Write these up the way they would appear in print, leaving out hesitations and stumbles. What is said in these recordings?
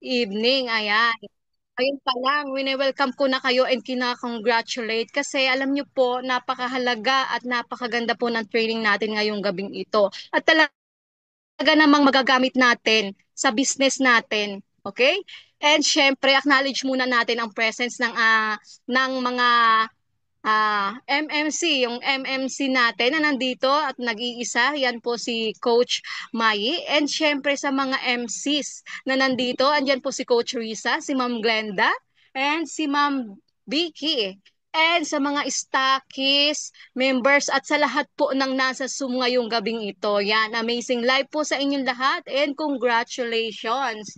evening. Ayan. Ayun pa lang, wini-welcome ko na kayo and kina-congratulate kasi alam niyo po, napakahalaga at napakaganda po ng training natin ngayong gabing ito. At talaga namang magagamit natin sa business natin. Okay? And syempre, acknowledge muna natin ang presence ng mga MMC, yung MMC natin na nandito at nag-iisa, yan po si Coach Mai. And syempre sa mga MCs na nandito, andyan po si Coach Risa, si Ma'am Glenda, and si Ma'am Vicky. And sa mga stockies, members at sa lahat po ng nasa Zoom ngayong gabing ito. Yan, amazing live po sa inyong lahat and congratulations.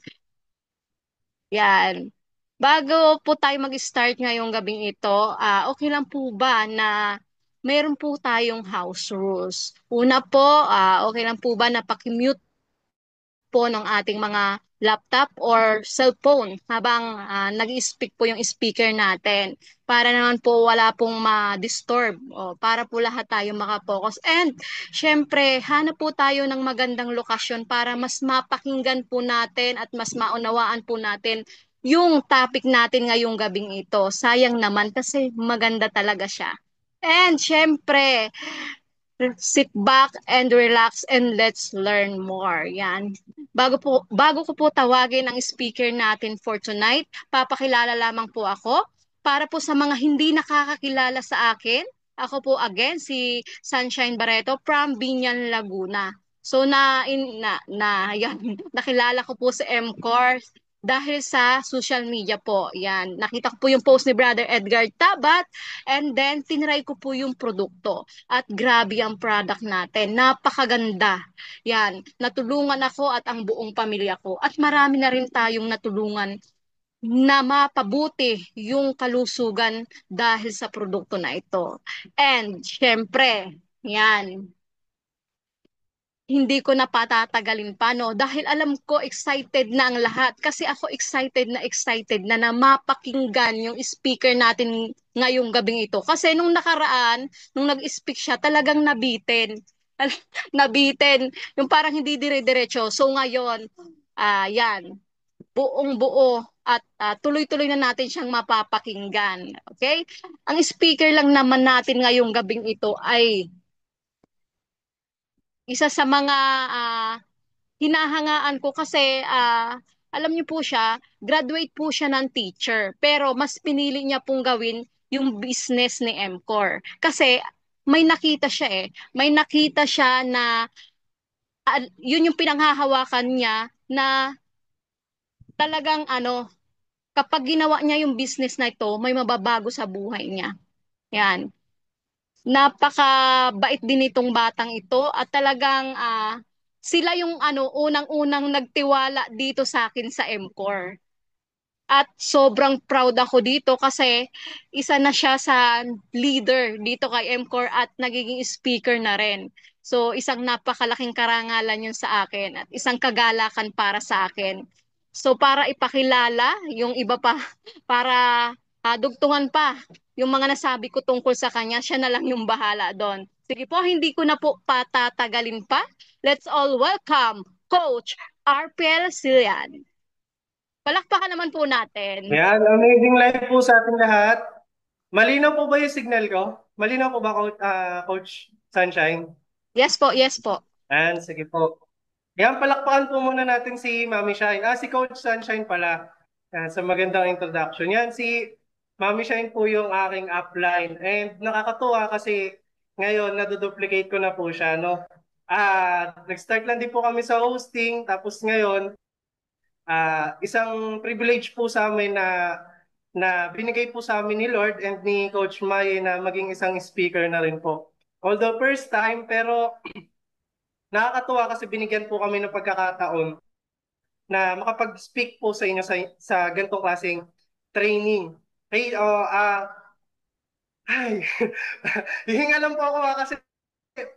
Yan. Bago po tayo mag-start ngayong gabing ito, okay lang po ba na meron po tayong house rules? Una po, okay lang po ba na paki-mute po ng ating mga laptop or cellphone habang nag-speak po yung speaker natin para naman po wala pong ma-disturb o para po lahat tayo makapokus. And syempre, hanap po tayo ng magandang lokasyon para mas mapakinggan po natin at mas maunawaan po natin yung topic natin ngayong gabing ito. Sayang naman kasi maganda talaga siya. And syempre, sit back and relax and let's learn more. Yan. Bago ko po tawagin ang speaker natin for tonight, papakilala lamang po ako. Para po sa mga hindi nakakakilala sa akin, ako po again si Sunshine Barreto from Binyan, Laguna. So yan, nakilala ko po sa MCOR dahil sa social media po. Yan, nakita ko po yung post ni Brother Edgar Tabat and then tinry ko po yung produkto. At grabe ang product natin. Napakaganda. Yan. Natulungan ako at ang buong pamilya ko. At marami na rin tayong natulungan na mapabuti yung kalusugan dahil sa produkto na ito. And syempre, yan, hindi ko na patatagalin pa, no? Dahil alam ko excited na ang lahat. Kasi ako excited na mapakinggan yung speaker natin ngayong gabing ito. Kasi nung nakaraan, nung nag-speak siya, talagang nabitin. Nabitin. Yung parang hindi dire-diretso. So ngayon, yan, buong buo at tuloy-tuloy na natin siyang mapapakinggan. Okay? Ang speaker lang naman natin ngayong gabing ito ay isa sa mga hinahangaan ko kasi alam niyo po siya, graduate po siya ng teacher, pero mas pinili niya pong gawin yung business ni MCOR. Kasi may nakita siya may nakita siya na yun yung pinanghahawakan niya na talagang kapag ginawa niya yung business na ito, may mababago sa buhay niya. Yan. Napakabait din itong batang ito at talagang sila yung unang-unang nagtiwala dito sa akin sa MCOR. At sobrang proud ako dito kasi isa na siya sa leader dito kay MCOR at nagiging speaker na rin. So isang napakalaking karangalan yun sa akin at isang kagalakan para sa akin. So para ipakilala yung iba pa, para dugtungan pa yung mga nasabi ko tungkol sa kanya, siya na lang yung bahala doon. Sige po, hindi ko na po patatagalin pa. Let's all welcome Coach RPL Silian. Palakpakan naman po natin. Yan, amazing live po sa ating lahat. Malinaw po ba yung signal ko? Malinaw po ba, Coach Sunshine? Yes po, yes po. Yan, sige po. Yan, palakpakan po muna natin si Mami Shine. Si Coach Sunshine pala. Yan, sa magandang introduction. Yan, si Mami Shine po yung aking upline. And nakakatuwa kasi ngayon, naduduplicate ko na po siya, no? Nag-start lang din po kami sa hosting. Tapos ngayon, isang privilege po sa amin na binigay po sa amin ni Lord and ni Coach May na maging isang speaker na rin po. Although first time, pero nakakatuwa kasi binigyan po kami ng pagkakataon na makapag-speak po sa inyo sa ganitong klaseng training. Hey, ay, hihinga lang po ako kasi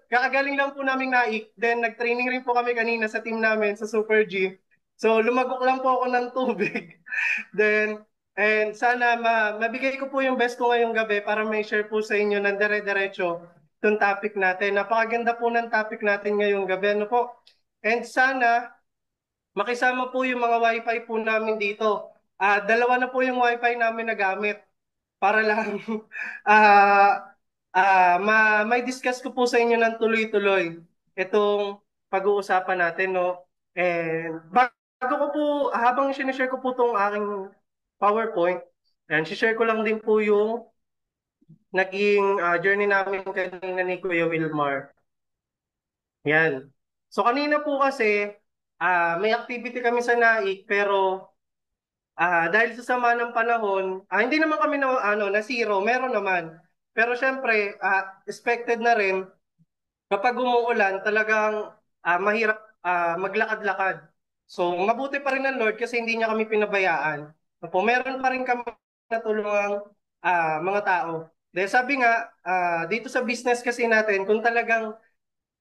kakagaling lang po namin naik. Then nag-training rin po kami kanina sa team namin sa Super G. So lumagok lang po ako ng tubig. Then, and sana mabigay ko po yung best ko ngayong gabi para may share po sa inyo ng dire-diretso itong topic natin. Napakaganda po ng topic natin ngayong gabi. Ano po? And sana makisama po yung mga wifi po namin dito. Dalawa na po yung wifi namin na gamit para lang ah may discuss ko po sa inyo ng tuloy-tuloy itong pag-uusapan natin, no? And bago ko po, habang sinishare ko po itong aking PowerPoint, and share ko lang din po yung naging journey namin kanina ni Kuya Wilmar. Yan. So kanina po kasi, may activity kami sa NAIC, pero dahil sa sama ng panahon, hindi naman kami na zero, meron naman. Pero syempre, expected na rin kapag umuulan, talagang mahirap maglakad-lakad. So, mabuti pa rin ng Lord kasi hindi niya kami pinabayaan. Opo, meron pa rin kami natulungang mga tao. Dahil sabi nga, dito sa business kasi natin, kung talagang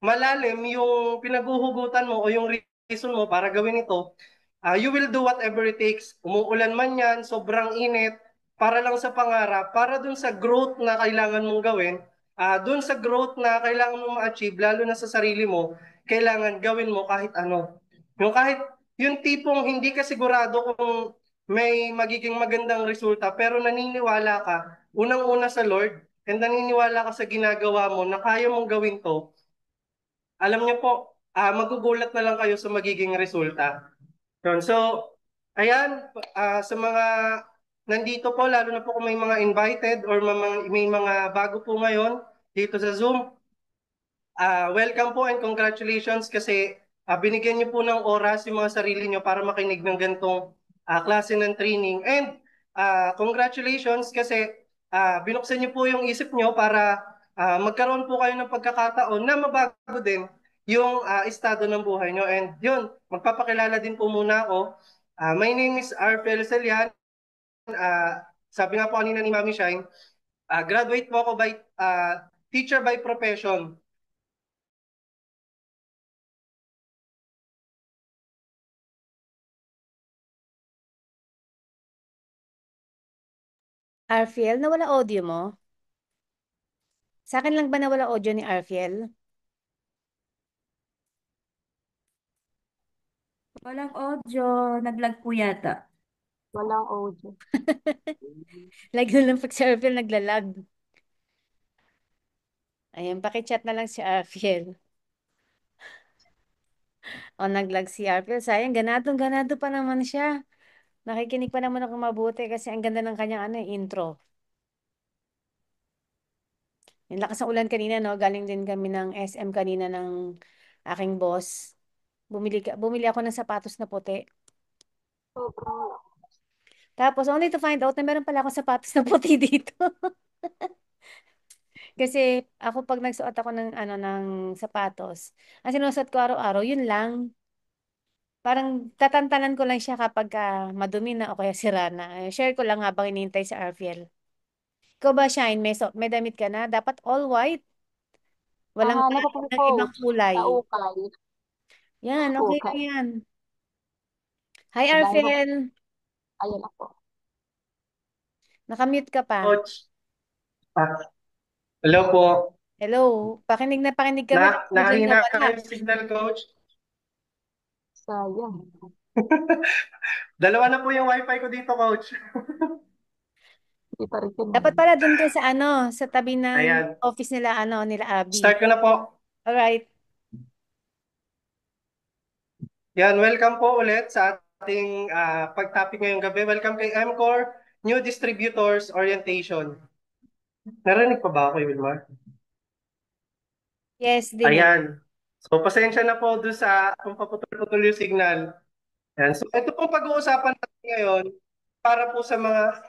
malalim yung pinaguhugutan mo o yung reason mo para gawin ito, you will do whatever it takes. Umuulan man yan, sobrang init, para lang sa pangarap, para dun sa growth na kailangan mong gawin, dun sa growth na kailangan mong ma-achieve, lalo na sa sarili mo, kailangan gawin mo kahit ano. Yung kahit yung tipong hindi ka sigurado kung may magiging magandang resulta, pero naniniwala ka, unang-una sa Lord, and naniniwala ka sa ginagawa mo na kaya mong gawin to, alam niyo po, magugulat na lang kayo sa magiging resulta. Yun. So, ayan, sa mga nandito po, lalo na po kung may mga invited or may mga bago po ngayon dito sa Zoom, welcome po and congratulations kasi binigyan niyo po ng oras yung mga sarili niyo para makinig ng gantong klase ng training. And congratulations kasi binuksan niyo po yung isip niyo para magkaroon po kayo ng pagkakataon na mabago din yung estado ng buhay niyo. And yun, magpapakilala din po muna ako. My name is Arfel Celian. Sabi nga po kanina ni Mami Shine, graduate po ako by teacher by profession. Arfiel, nawala audio mo? Sa akin lang ba nawala audio ni Arfiel? Walang audio. Naglag po yata. Walang audio. Like na lang pag si Arfiel naglalag. Ayan, pakichat na lang si Arfiel. O naglag si Arfiel. Sayang, ganado pa naman siya. Nakikinig pa naman ako mabuti kasi ang ganda ng kanyang intro. Yung lakas ng ulan kanina, no? Galing din kami ng SM kanina ng aking boss. Bumili ako ng sapatos na puti. Sobrang Tapos, only to find out na meron pala akong sapatos na puti dito. Kasi ako pag nagsuot ako ng ng sapatos, ang sinusuot ko araw-araw, yun lang. Parang tatantanan ko lang siya kapag madumi na o kaya sira na. Share ko lang habang inintay sa Arfiel. Ikaw ba, Shine? May damit ka na? Dapat all white. Walang Hahanap palad ako ni ng ibang Coach kulay. sa ukay. Yan, okay lang Ukay. yan. Hi, Dahil ko, Arfiel. ayan ako. Nakamute ka pa. Coach, hello po. Hello. Pakinig kami. Tapos biglang Nakahina nawala. kayo signal, coach. Sayang. Dalawa na po yung wifi ko dito, coach. Hindi pa rin Dapat kinaya. pala dun ka sa sa tabi ng Ayan. office nila, nila Abby. Start ko na po. Alright. Yan, welcome po ulit sa ating pag-topic ngayong gabi. Welcome kay MCOR New Distributors Orientation. Narinig pa ba ako, Wilmar? Yes, dinig. Ayan. So, pasensya na po doon sa kung paputol-putol yung signal. Ayan. So, ito pong pag-uusapan natin ngayon para po sa mga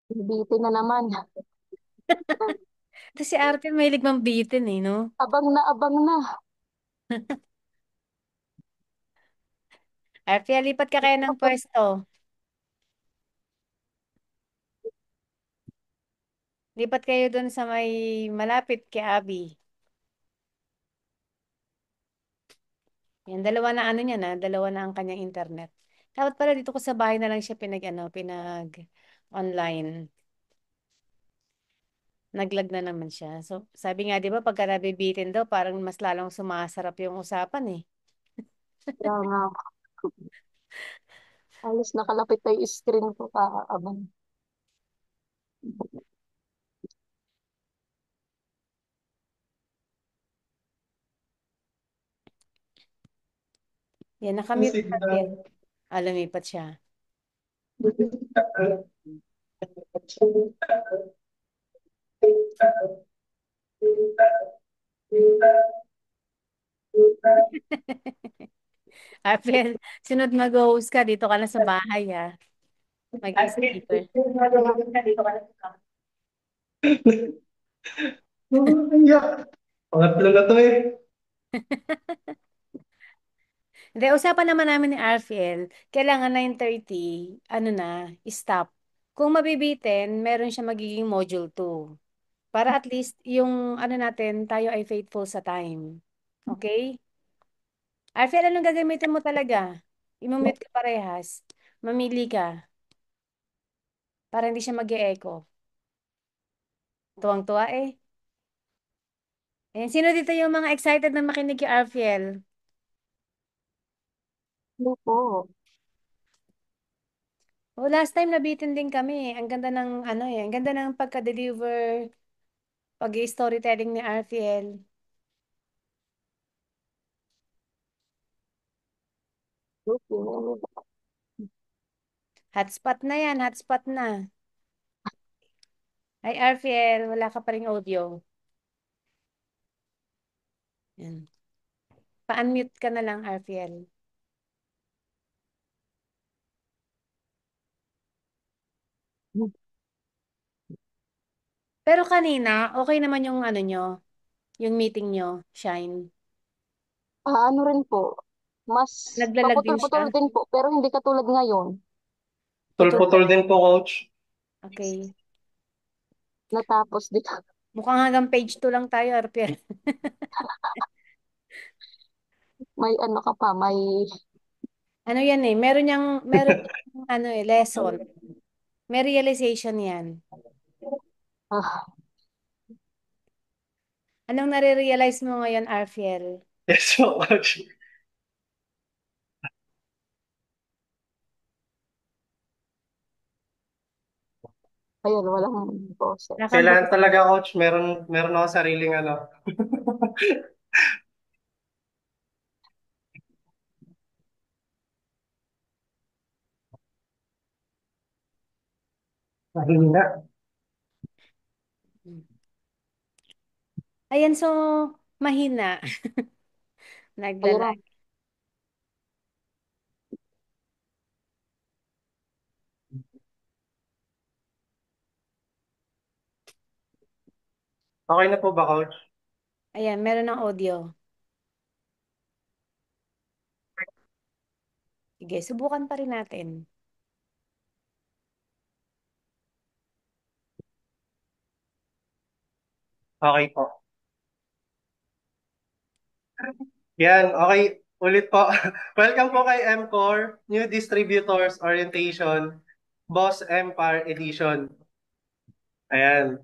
Bitin na naman. Ito si Arthur mahilig mambitin no? Abang na. Arthur, lipat ka kaya ng pwesto. Lipat kayo dun sa may malapit kay Abby. Yan, dalawa na ano niya na, dalawa na ang kanyang internet. Dapat pala dito ko sa bahay na lang siya pinag online. Naglag na naman siya. So, sabi nga, di ba, pagka nabibitin daw, parang mas lalong sumasarap yung usapan eh. Kaya nga, halos nakalapit na yung screen ko kaabang. Yan, Yung nakamute natin. signal. Lumipat siya. Apple, sunod mag-host ka, dito ka na sa bahay ha. Mag-speaker. Pangatlo na to eh. Hindi, usapan naman namin ni Arfiel, kailangan 9:30, ano na, stop. Kung mabibitin, meron siya magiging module 2. Para at least yung ano natin, tayo ay faithful sa time. Okay? Arfiel, anong gagamitin mo talaga? I-mute ka parehas. Mamili ka para hindi siya mag-e-echo. Tuwang-tuwa eh. Ayan, sino dito yung mga excited na makinig kay Arfiel? Hindi po. Oh, last time nabitin din kami. Ang ganda ng ano eh, ang ganda ng pagka-deliver, pag-storytelling ni Arfiel. Okay. Hotspot na yan, hotspot na. Ay, Arfiel, wala ka pa ring audio. Yan. Pa-unmute ka na lang, Arfiel. Pero kanina, okay naman yung ano nyo, yung meeting nyo, Shine. Ano rin po, mas Naglalag din siya. paputol-putol din po, pero hindi katulad ngayon. Putol Putol-putol din po, coach. Okay. Natapos dito. Mukhang hanggang page 2 lang tayo, Arfiel. May ano ka pa, may Ano yan eh, meron yang ano eh, lesson. May realization yan. ah, Anong nare-realize mo ngayon, Arfiel? Yes po, coach. ayun, walang boses. Kailangan Nakambos. talaga, coach. Meron ako sariling ano. Mahina. Ayan, so, mahina. Ayun na, Naglalag. Okay na po ba, coach? Ayan, meron ng audio. Sige, subukan pa rin natin. Okay po. Yan, okay. Ulit po. Welcome po kay MCore, New Distributors Orientation, Boss Empire Edition. Ayan.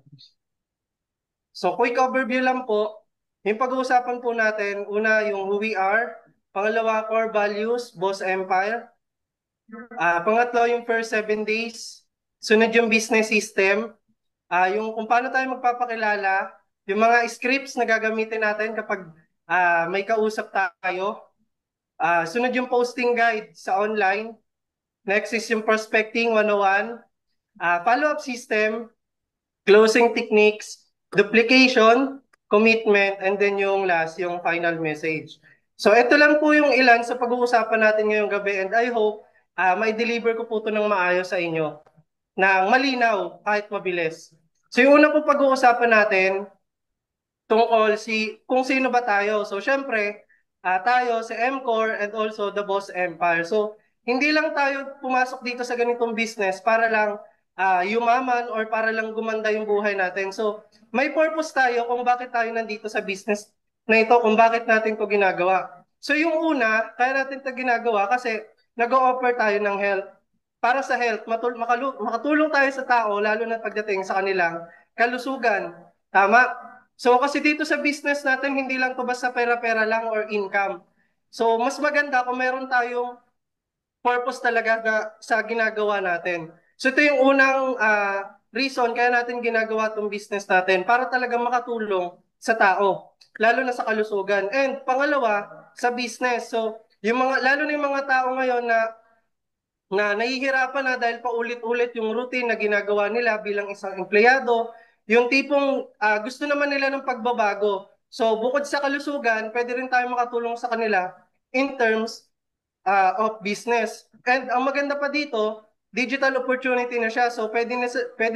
So, quick overview lang po. Yung pag-uusapan po natin, una yung who we are, pangalawa core values, Boss Empire, pangatlo yung first 7 days, sunod yung business system, yung kung paano tayo magpapakilala, yung mga scripts na gagamitin natin kapag may kausap tayo, sunod yung posting guide sa online, next is yung prospecting 101, follow-up system, closing techniques, duplication, commitment, and then yung last, yung final message. So ito lang po yung ilan sa pag-uusapan natin ngayong gabi and I hope mai-deliver ko po ito ng maayos sa inyo na malinaw kahit mabilis. So yung una po pag-uusapan natin tungkol kung sino ba tayo. So syempre, tayo si MCore and also the Boss Empire. So hindi lang tayo pumasok dito sa ganitong business para lang yumaman or para lang gumanda yung buhay natin. So may purpose tayo kung bakit tayo nandito sa business na ito, kung bakit natin to ginagawa. So yung una, kaya natin ito ginagawa kasi nag-o-offer tayo ng health. Para sa health, makatulong tayo sa tao, lalo na pagdating sa kanilang kalusugan. Tama? So kasi dito sa business natin, hindi lang to basta pera-pera lang or income. So mas maganda kung meron tayong purpose talaga sa ginagawa natin. So ito yung unang reason kaya natin ginagawa itong business natin para talaga makatulong sa tao, lalo na sa kalusugan. And pangalawa, sa business. So yung mga lalo na yung mga tao ngayon na nahihirapan na dahil paulit-ulit yung routine na ginagawa nila bilang isang empleyado, yung tipong gusto naman nila ng pagbabago. So bukod sa kalusugan, pwede rin tayo makatulong sa kanila in terms of business. And ang maganda pa dito, digital opportunity na siya. So pwede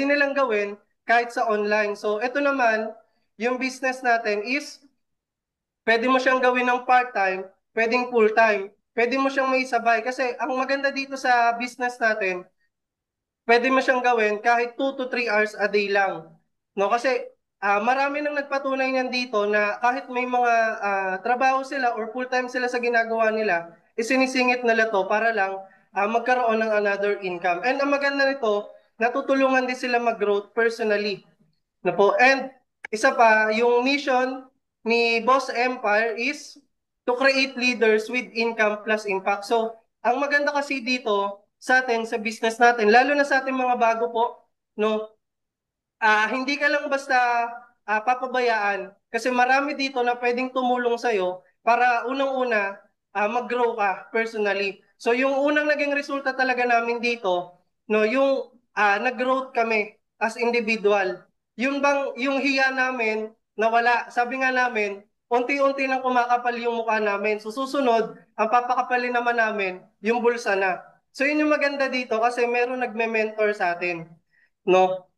nilang gawin kahit sa online. So ito naman, yung business natin is pwede mo siyang gawin ng part-time, pwedeng full-time. Pwede mo siyang may sabay. Kasi ang maganda dito sa business natin, pwede mo siyang gawin kahit 2 to 3 hours a day lang. No, kasi marami nang nagpatunay niyan dito na kahit may mga trabaho sila or full-time sila sa ginagawa nila, isinisingit nila to para lang magkaroon ng another income. And ang maganda nito, natutulungan din sila mag-growth personally. No po. And isa pa, yung mission ni Boss Empire is to create leaders with income plus impact. So, ang maganda kasi dito sa atin, sa business natin, lalo na sa ating mga bago po, no, hindi ka lang basta papabayaan kasi marami dito na pwedeng tumulong sa'yo para unang-una mag-grow ka personally. So yung unang naging resulta talaga namin dito, no, yung nag-growth kami as individual. Yung hiya namin nawala. Sabi nga namin, unti-unti nang kumakapal yung mukha namin. So susunod, ang papakapalin naman namin, yung bulsa na. So yun yung maganda dito kasi meron nagme-mentor sa atin. No?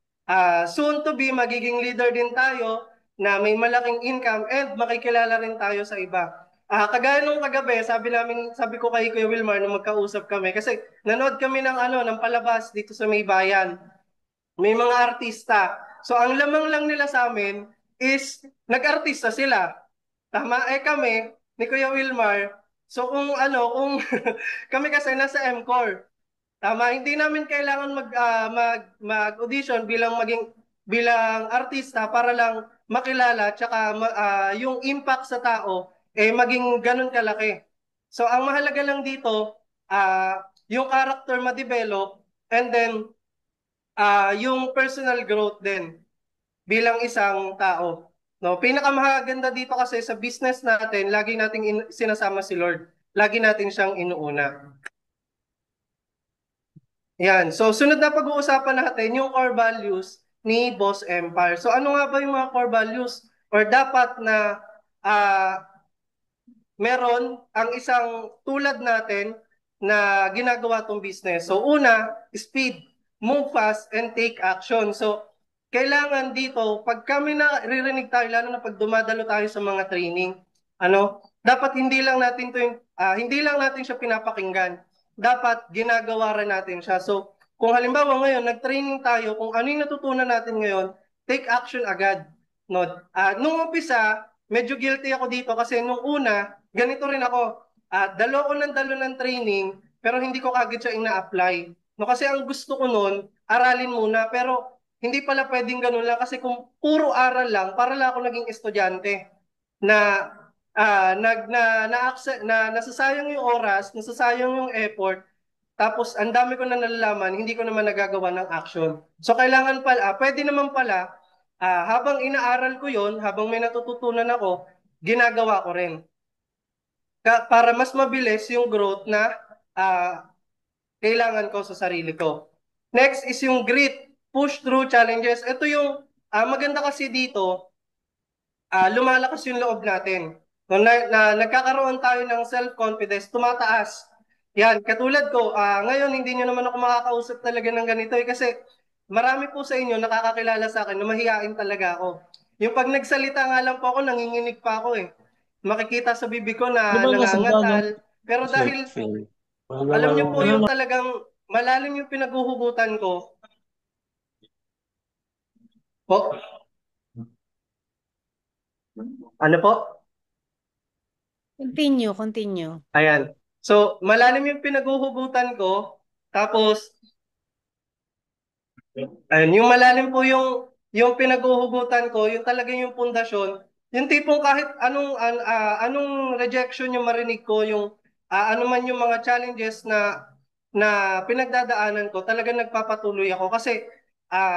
Soon to be, magiging leader din tayo na may malaking income and makikilala rin tayo sa iba. Kagaya nung kagabi, sabi ko kay Kuya Wilmar nung magkausap kami kasi nanood kami ng palabas dito sa May Bayan. May mga artista. So ang lamang lang nila sa amin is nag-artista sila. Tama kami ni Kuya Wilmar. So kung kami kasi nasa MCOR. Tama, hindi namin kailangan mag-audition bilang artista para lang makilala tsaka yung impact sa tao maging ganun kalaki. So ang mahalaga lang dito yung character ma-develop and then yung personal growth din bilang isang tao. No, pinakamahaganda dito kasi sa business natin, lagi nating sinasama si Lord. Lagi natin siyang inuuna. Yan. So, sunod na pag-uusapan natin yung core values ni Boss Empire. So, ano nga ba yung mga core values or dapat na ah, meron ang isang tulad natin na ginagawa tong business? So, una, speed, move fast, and take action. So, kailangan dito, pag kami na ririnig tayo, lalo na pag dumadalo tayo sa mga training, dapat hindi lang natin siya pinapakinggan, dapat ginagawa rin natin siya. So, kung halimbawa ngayon, nag-training tayo, kung ano yung natutunan natin ngayon, take action agad. No? Nung umpisa, medyo guilty ako dito kasi nung una, ganito rin ako. Dalo ng training, pero hindi ko kagad siya ina-apply. No, kasi ang gusto ko noon, aralin muna, pero hindi pala pwedeng ganun lang kasi kung puro aral lang, para lang ako naging estudyante na nasasayang yung oras, nasasayang yung effort, tapos ang dami ko na nalalaman, hindi ko naman nagagawa ng action. So kailangan pala, pwede naman pala, habang inaaral ko yon, habang may natututunan ako, ginagawa ko rin. Para mas mabilis yung growth na kailangan ko sa sarili ko. Next is yung grit, push through challenges. Ito yung maganda kasi dito, lumalakas yung loob natin. Nagkakaroon tayo ng self-confidence, tumataas. Yan, katulad ko, ngayon hindi nyo naman ako makakausap talaga ng ganito kasi marami po sa inyo nakakakilala sa akin na mahihain talaga ako. Yung pag nagsalita nga lang po ako, nanginginig pa ako eh. Makikita sa bibig ko na nangangatal. Pero dahil alam nyo po yung talagang malalim yung pinaghuhugutan ko. Po, ano po? Continue, continue. Ayan. So, malalim yung pinaghuhugutan ko. Tapos, ayun, yung malalim po yung pinaghuhugutan ko, yung talagang yung pundasyon, yung tipong kahit anong rejection yung marinig ko, yung ano man yung mga challenges na pinagdadaanan ko, talagang nagpapatuloy ako kasi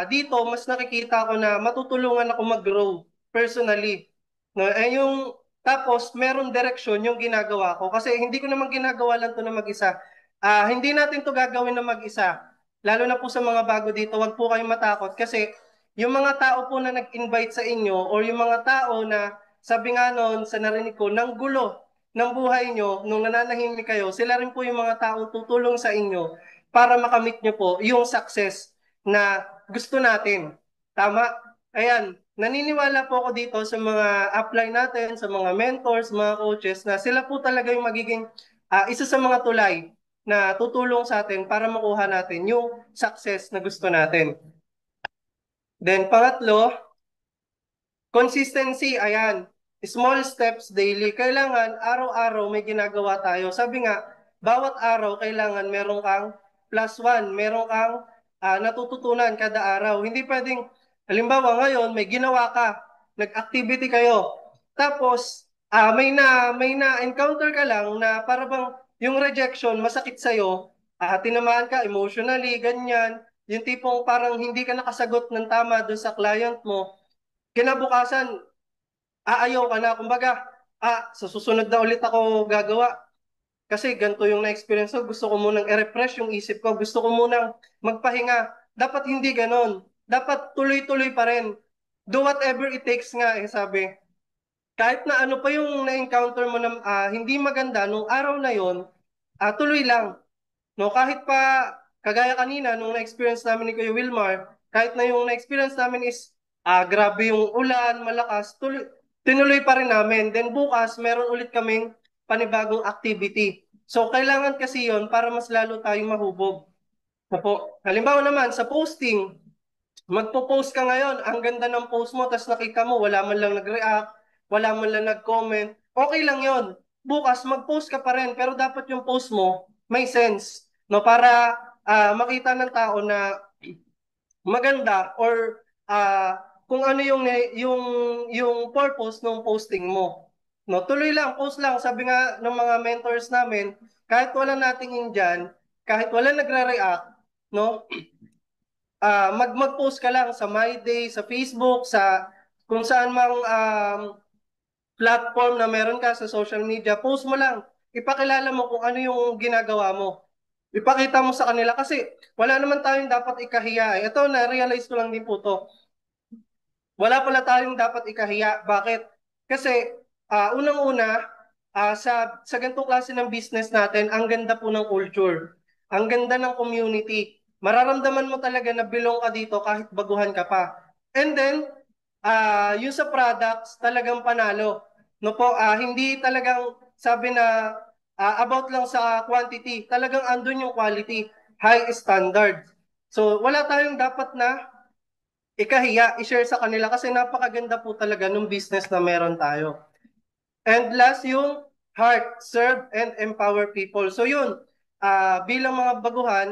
dito mas nakikita ko na matutulungan ako mag-grow personally. No, yung tapos meron direksyon yung ginagawa ko kasi hindi ko naman ginagawa lang to na mag-isa. Hindi natin to gagawin na mag-isa. Lalo na po sa mga bago dito, wag po kayong matakot kasi yung mga tao po na nag-invite sa inyo or yung mga tao na sabi nga noon sa narinig ko, ng gulo ng buhay nyo nung nananahimik kayo, sila rin po yung mga taong tutulong sa inyo para makamit nyo po yung success na gusto natin. Tama? Ayan, naniniwala po ako dito sa mga upline natin, sa mga mentors, mga coaches na sila po talaga yung magiging isa sa mga tulay na tutulong sa atin para makuha natin yung success na gusto natin. Then pangatlo, consistency, ayan. Small steps daily. Kailangan araw-araw may ginagawa tayo. Sabi nga, bawat araw kailangan meron kang +1, meron kang natututunan kada araw. Hindi pwedeng, halimbawa ngayon, may ginawa ka, nag-activity kayo. Tapos, may na encounter ka lang na para bang yung rejection masakit sa'yo, tinamaan ka emotionally, ganyan. Yung tipong parang hindi ka nakasagot ng tama doon sa client mo, kinabukasan, aayaw ka na. Kumbaga, sa susunod na ulit ako gagawa. Kasi ganito yung na-experience ko. Gusto ko munang i-refresh yung isip ko. Gusto ko munang magpahinga. Dapat hindi ganon. Dapat tuloy-tuloy pa rin. Do whatever it takes nga, sabi. Kahit na ano pa yung na-encounter mo na hindi maganda nung araw na yon, tuloy lang. No, kahit pa kagaya kanina nung na-experience namin ni Kuya Wilmar, kahit na yung na-experience namin is grabe yung ulan, malakas, tinuloy pa rin namin. Then bukas, meron ulit kaming panibagong activity. So kailangan kasi yon para mas lalo tayong mahubog. Opo. Halimbawa naman sa posting, magpo-post ka ngayon, ang ganda ng post mo, tapos nakita mo, wala man lang nag-react, wala man lang nag-comment, okay lang yon. Bukas, mag-post ka pa rin, pero dapat yung post mo may sense, no? Para makita ng tao na maganda or kung ano yung purpose ng posting mo. No, tuloy lang, post lang. Sabi nga ng mga mentors namin, kahit wala nating dyan, kahit wala nagre-react, no? Mag-post ka lang sa My Day, sa Facebook, sa kung saan mang platform na meron ka sa social media, post mo lang. Ipakilala mo kung ano yung ginagawa mo. Ipakita mo sa kanila kasi wala naman tayong dapat ikahiya. Ito, na-realize ko lang din po to. Wala pala tayong dapat ikahiya. Bakit? Kasi unang-una, sa ganitong klase ng business natin, ang ganda po ng culture. Ang ganda ng community. Mararamdaman mo talaga na belong ka dito kahit baguhan ka pa. And then, yung sa products, talagang panalo. No po, hindi talagang sabi na about lang sa quantity. Talagang andun yung quality, high standard. So, wala tayong dapat na ikahiya, i-share sa kanila kasi napakaganda po talaga ng business na meron tayo. And last yung heart, serve and empower people. So yun, bilang mga baguhan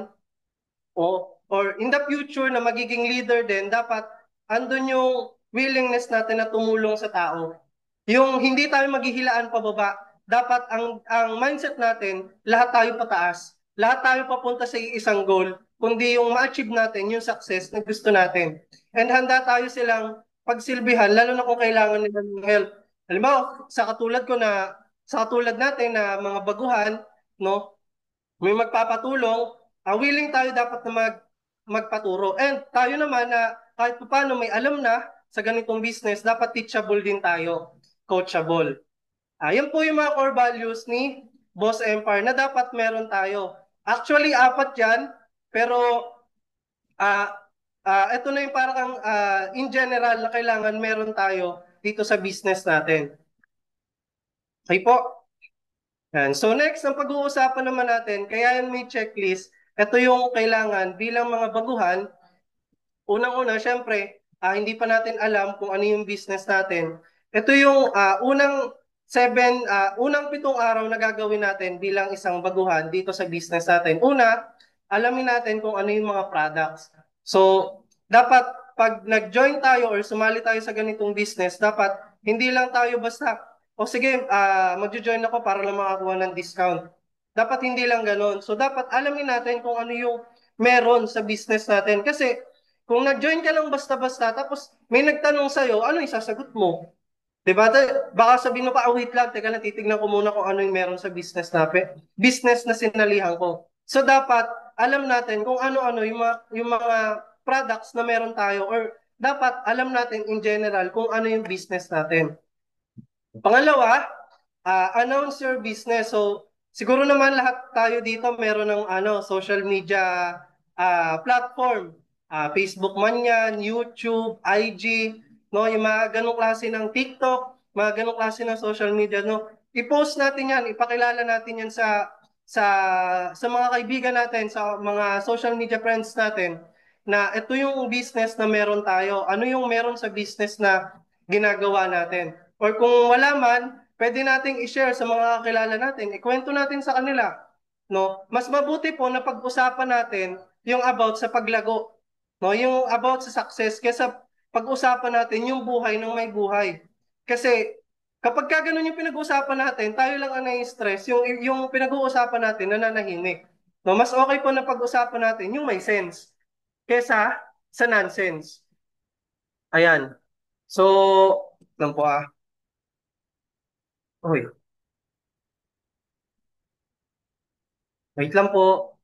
or in the future na magiging leader din, dapat andun yung willingness natin na tumulong sa tao. Yung hindi tayo maghihilaan pababa, dapat ang mindset natin, lahat tayo pataas. Lahat tayo papunta sa isang goal, kundi yung ma-achieve natin yung success na gusto natin. And handa tayo silang pagsilbihan, lalo na kung kailangan nila ng help. Halimbawa, sa katulad natin na mga baguhan, no, may magpapatulong, willing tayo dapat na magpaturo. And tayo naman na kahit paano may alam na sa ganitong business, dapat teachable din tayo, coachable. Yan po yung mga core values ni Boss Empire na dapat meron tayo. Actually, 4 yan, pero ito na yung parang in general na kailangan meron tayo dito sa business natin. Okay po. Yan. So next, ang pag-uusapan naman natin, kaya yan may checklist, ito yung kailangan bilang mga baguhan. Unang-una, syempre, hindi pa natin alam kung ano yung business natin. Ito yung unang unang 7 araw na gagawin natin bilang isang baguhan dito sa business natin. Una, alamin natin kung ano yung mga products. So, dapat pag nag-join tayo or sumali tayo sa ganitong business, dapat hindi lang tayo basta, o sige, mag-join ako para lang makakuha ng discount. Dapat hindi lang ganun. So, dapat alamin natin kung ano yung meron sa business natin. Kasi, kung nag-join ka lang basta-basta, tapos may nagtanong sa'yo, ano yung sasagot mo? Diba? Baka sabihin mo pa, wait lang, teka lang, titignan ko muna kung ano yung meron sa business business na sinalihan ko. So dapat alam natin kung ano-ano yung mga products na meron tayo or dapat alam natin in general kung ano yung business natin. Pangalawa, announce your business. So, siguro naman lahat tayo dito meron ng social media platform. Facebook man yan, YouTube, IG, no, yung mga ganong klase ng TikTok, mga ganong klase ng social media, no. I-post natin yan, ipakilala natin yan sa sa mga kaibigan natin, sa mga social media friends natin na ito yung business na meron tayo. Ano yung meron sa business na ginagawa natin? Or kung wala man, pwede nating i-share sa mga kakilala natin, ikwento natin sa kanila. No? Mas mabuti po na pag-usapan natin yung about sa paglago. No? Yung about sa success kaysa pag-usapan natin yung buhay ng may buhay. Kasi kapag ka ganun yung pinag-uusapan natin, tayo lang ang nai-stress, yung pinag-uusapan natin nananahimik. No? Mas okay po na pag-usapan natin yung may sense kaysa sa nonsense. Ayan. So, lang po Uy, wait lang po.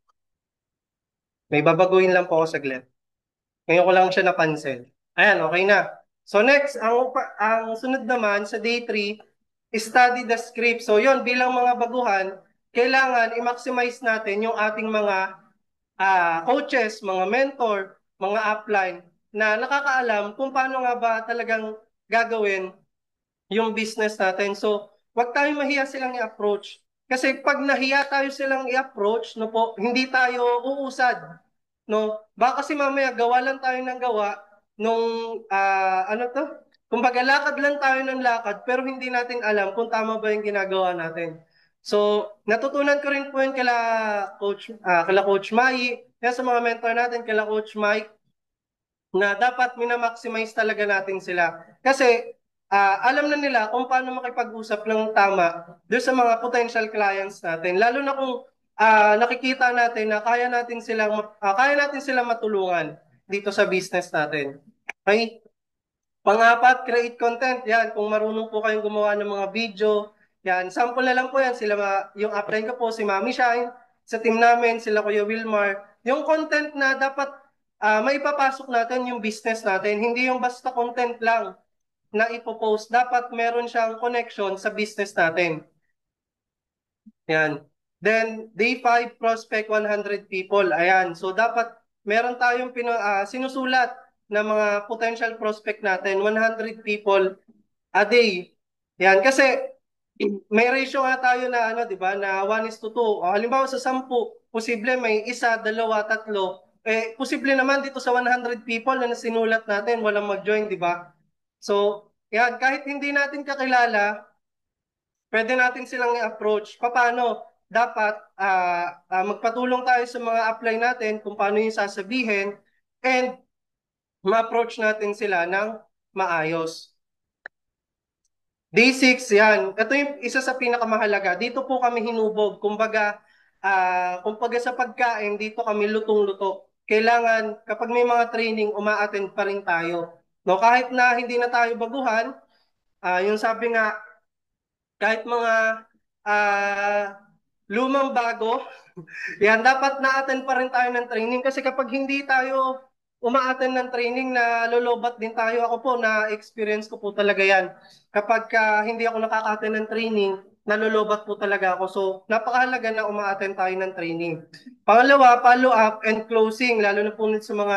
May babaguhin lang po ako saglit. Ngayon ko lang siya napansin. Ayan, okay na. So next, ang sunod naman sa day 3, study the script. So yon bilang mga baguhan, kailangan i-maximize natin yung ating mga coaches, mga mentor, mga upline na nakakaalam kung paano nga ba talagang gagawin yung business natin. So, wag tayong mahiya silang i-approach. Kasi pag nahiya tayo silang i-approach, no po, hindi tayo uusad. No? Baka kasi mamaya gawa lang tayo ng gawa nung ano to? Kumbaga lakad lang tayo ng lakad pero hindi natin alam kung tama ba yung ginagawa natin. So, natutunan ko rin po yun kala Coach Mai, yan sa mga mentor natin, kala Coach Mike, na dapat minamaximize talaga natin sila. Kasi alam na nila kung paano makipag-usap ng tama doon sa mga potential clients natin. Lalo na kung nakikita natin na kaya natin silang matulungan dito sa business natin. Okay? Pang-apat, create content. Yan, kung marunong po kayong gumawa ng mga video, yan, sample na lang po yan. Yung upline ko po, si Mami Shine, sa team namin, sila Kuya Wilmar. Yung content na dapat maipapasok natin yung business natin, hindi yung basta content lang na ipopost. Dapat meron siyang connection sa business natin. Yan. Then, day 5, prospect 100 people. Ayan. So, dapat meron tayong sinusulat na mga potential prospect natin, 100 people a day. Yan. Kasi, may ratio nga tayo na, 'di ba, na 1:2. O, halimbawa sa 10, posible may isa, dalawa, tatlo. Posible naman dito sa 100 people na sinulat natin, walang mag-join, 'di ba? So, yan. Kahit hindi natin kakilala, pwede natin silang i-approach. Paano? Dapat magpatulong tayo sa mga apply natin kung paano yung sasabihin and ma-approach natin sila ng maayos. Day 6, yan. Ito yung isa sa pinakamahalaga. Dito po kami hinubog. Kumbaga sa pagkain, dito kami lutong-luto. Kailangan, kapag may mga training, uma-attend pa rin tayo. No, kahit na hindi na tayo baguhan, yung sabi nga, kahit mga ah, lumang bago, yan, dapat na-attend pa rin tayo ng training kasi kapag hindi tayo uma-attend ng training na lolobat din tayo. Ako po, na-experience ko po talaga yan. Kapag hindi ako nakaka-attend ng training, nalolobat po talaga ako. So, napakahalaga na uma-attend tayo ng training. Pangalawa, follow-up and closing, lalo na po sa mga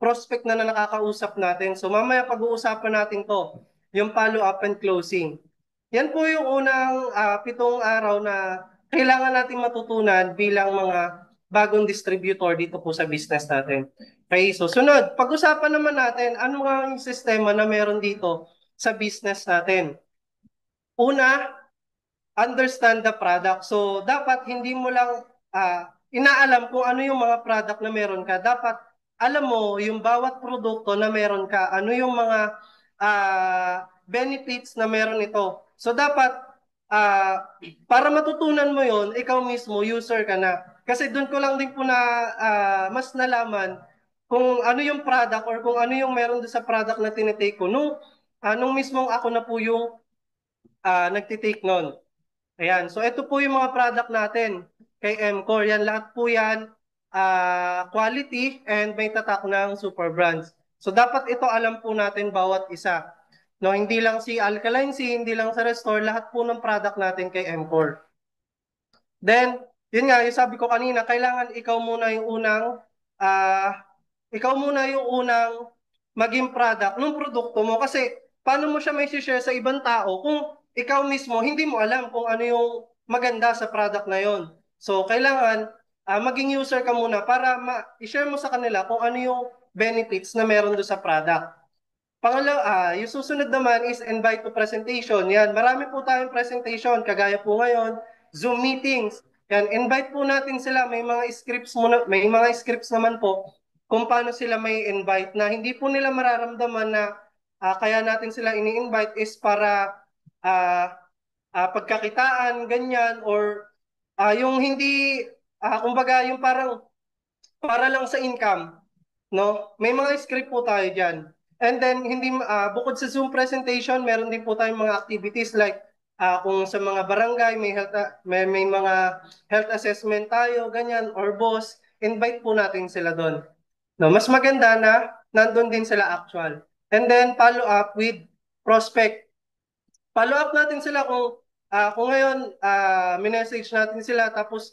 prospect na nakakausap natin. So, mamaya pag-uusapan natin to, yung follow-up and closing. Yan po yung unang 7 araw na kailangan natin matutunan bilang mga bagong distributor dito po sa business natin. Okay, so sunod, pag-usapan naman natin ano nga yung sistema na meron dito sa business natin. Una, understand the product. So, dapat hindi mo lang inaalam kung ano yung mga product na meron ka. Dapat alam mo yung bawat produkto na meron ka, ano yung mga benefits na meron ito. So, dapat para matutunan mo yon, ikaw mismo, user ka na. Kasi doon ko lang din po na mas nalaman kung ano yung product or kung ano yung meron doon sa product na tinitake ko. Nung mismong ako na po yung nagtitake nun. Ayan. So, ito po yung mga product natin kay MCore. Yan, lahat po yan quality and may tatak ng super brands. So, dapat ito alam po natin bawat isa. No, hindi lang si Alkaline Sea, hindi lang sa Restore, lahat po ng product natin kay MCore. Then, yun nga, yung sabi ko kanina, kailangan ikaw muna yung unang maging product ng produkto mo kasi paano mo siya may share sa ibang tao kung ikaw mismo hindi mo alam kung ano yung maganda sa product na yon. So, kailangan maging user ka muna para i-share mo sa kanila kung ano yung benefits na meron do sa product. Pangalawa, yung susunod naman is invite to presentation. Yan, marami po tayong presentation, kagaya po ngayon, Zoom meetings. Yan, invite po natin sila. May mga scripts naman po kung paano sila may invite na hindi po nila mararamdaman na kaya natin sila ini-invite is para ah, pagkakitaan, ganyan, or yung hindi, kumbaga, yung parang para lang sa income. No? May mga script po tayo diyan. And then hindi bukod sa Zoom presentation, meron din po tayong mga activities like kung sa mga barangay may mga health assessment tayo, ganyan or boss, invite po natin sila doon. No, mas maganda na nandun din sila actual. And then follow up with prospect. Follow up natin sila kung ngayon minessage natin sila tapos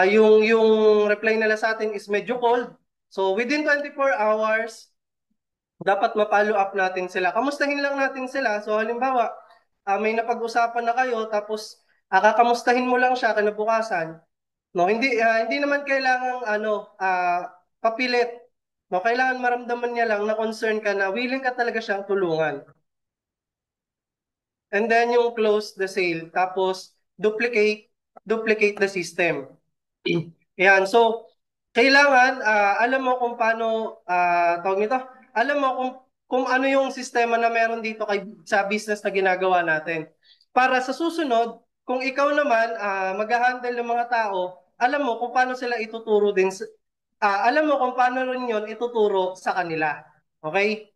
yung reply nila sa atin is medyo cold. So within 24 hours, dapat ma-follow up natin sila. Kamustahin lang natin sila. So halimbawa, may napag-usapan na kayo tapos kakamustahin mo lang siya kinabukasan. No, hindi naman kailangang papilit. No, kailangan maramdaman niya lang na concern ka na willing ka talaga siyang tulungan. And then yung close the sale, tapos duplicate the system. Yan, so kailangan alam mo kung paano tawag nito, alam mo kung ano yung sistema na meron dito sa business na ginagawa natin. Para sa susunod, kung ikaw naman mag-handle ng mga tao, alam mo kung paano sila ituturo din alam mo kung paano rin 'yon ituturo sa kanila. Okay?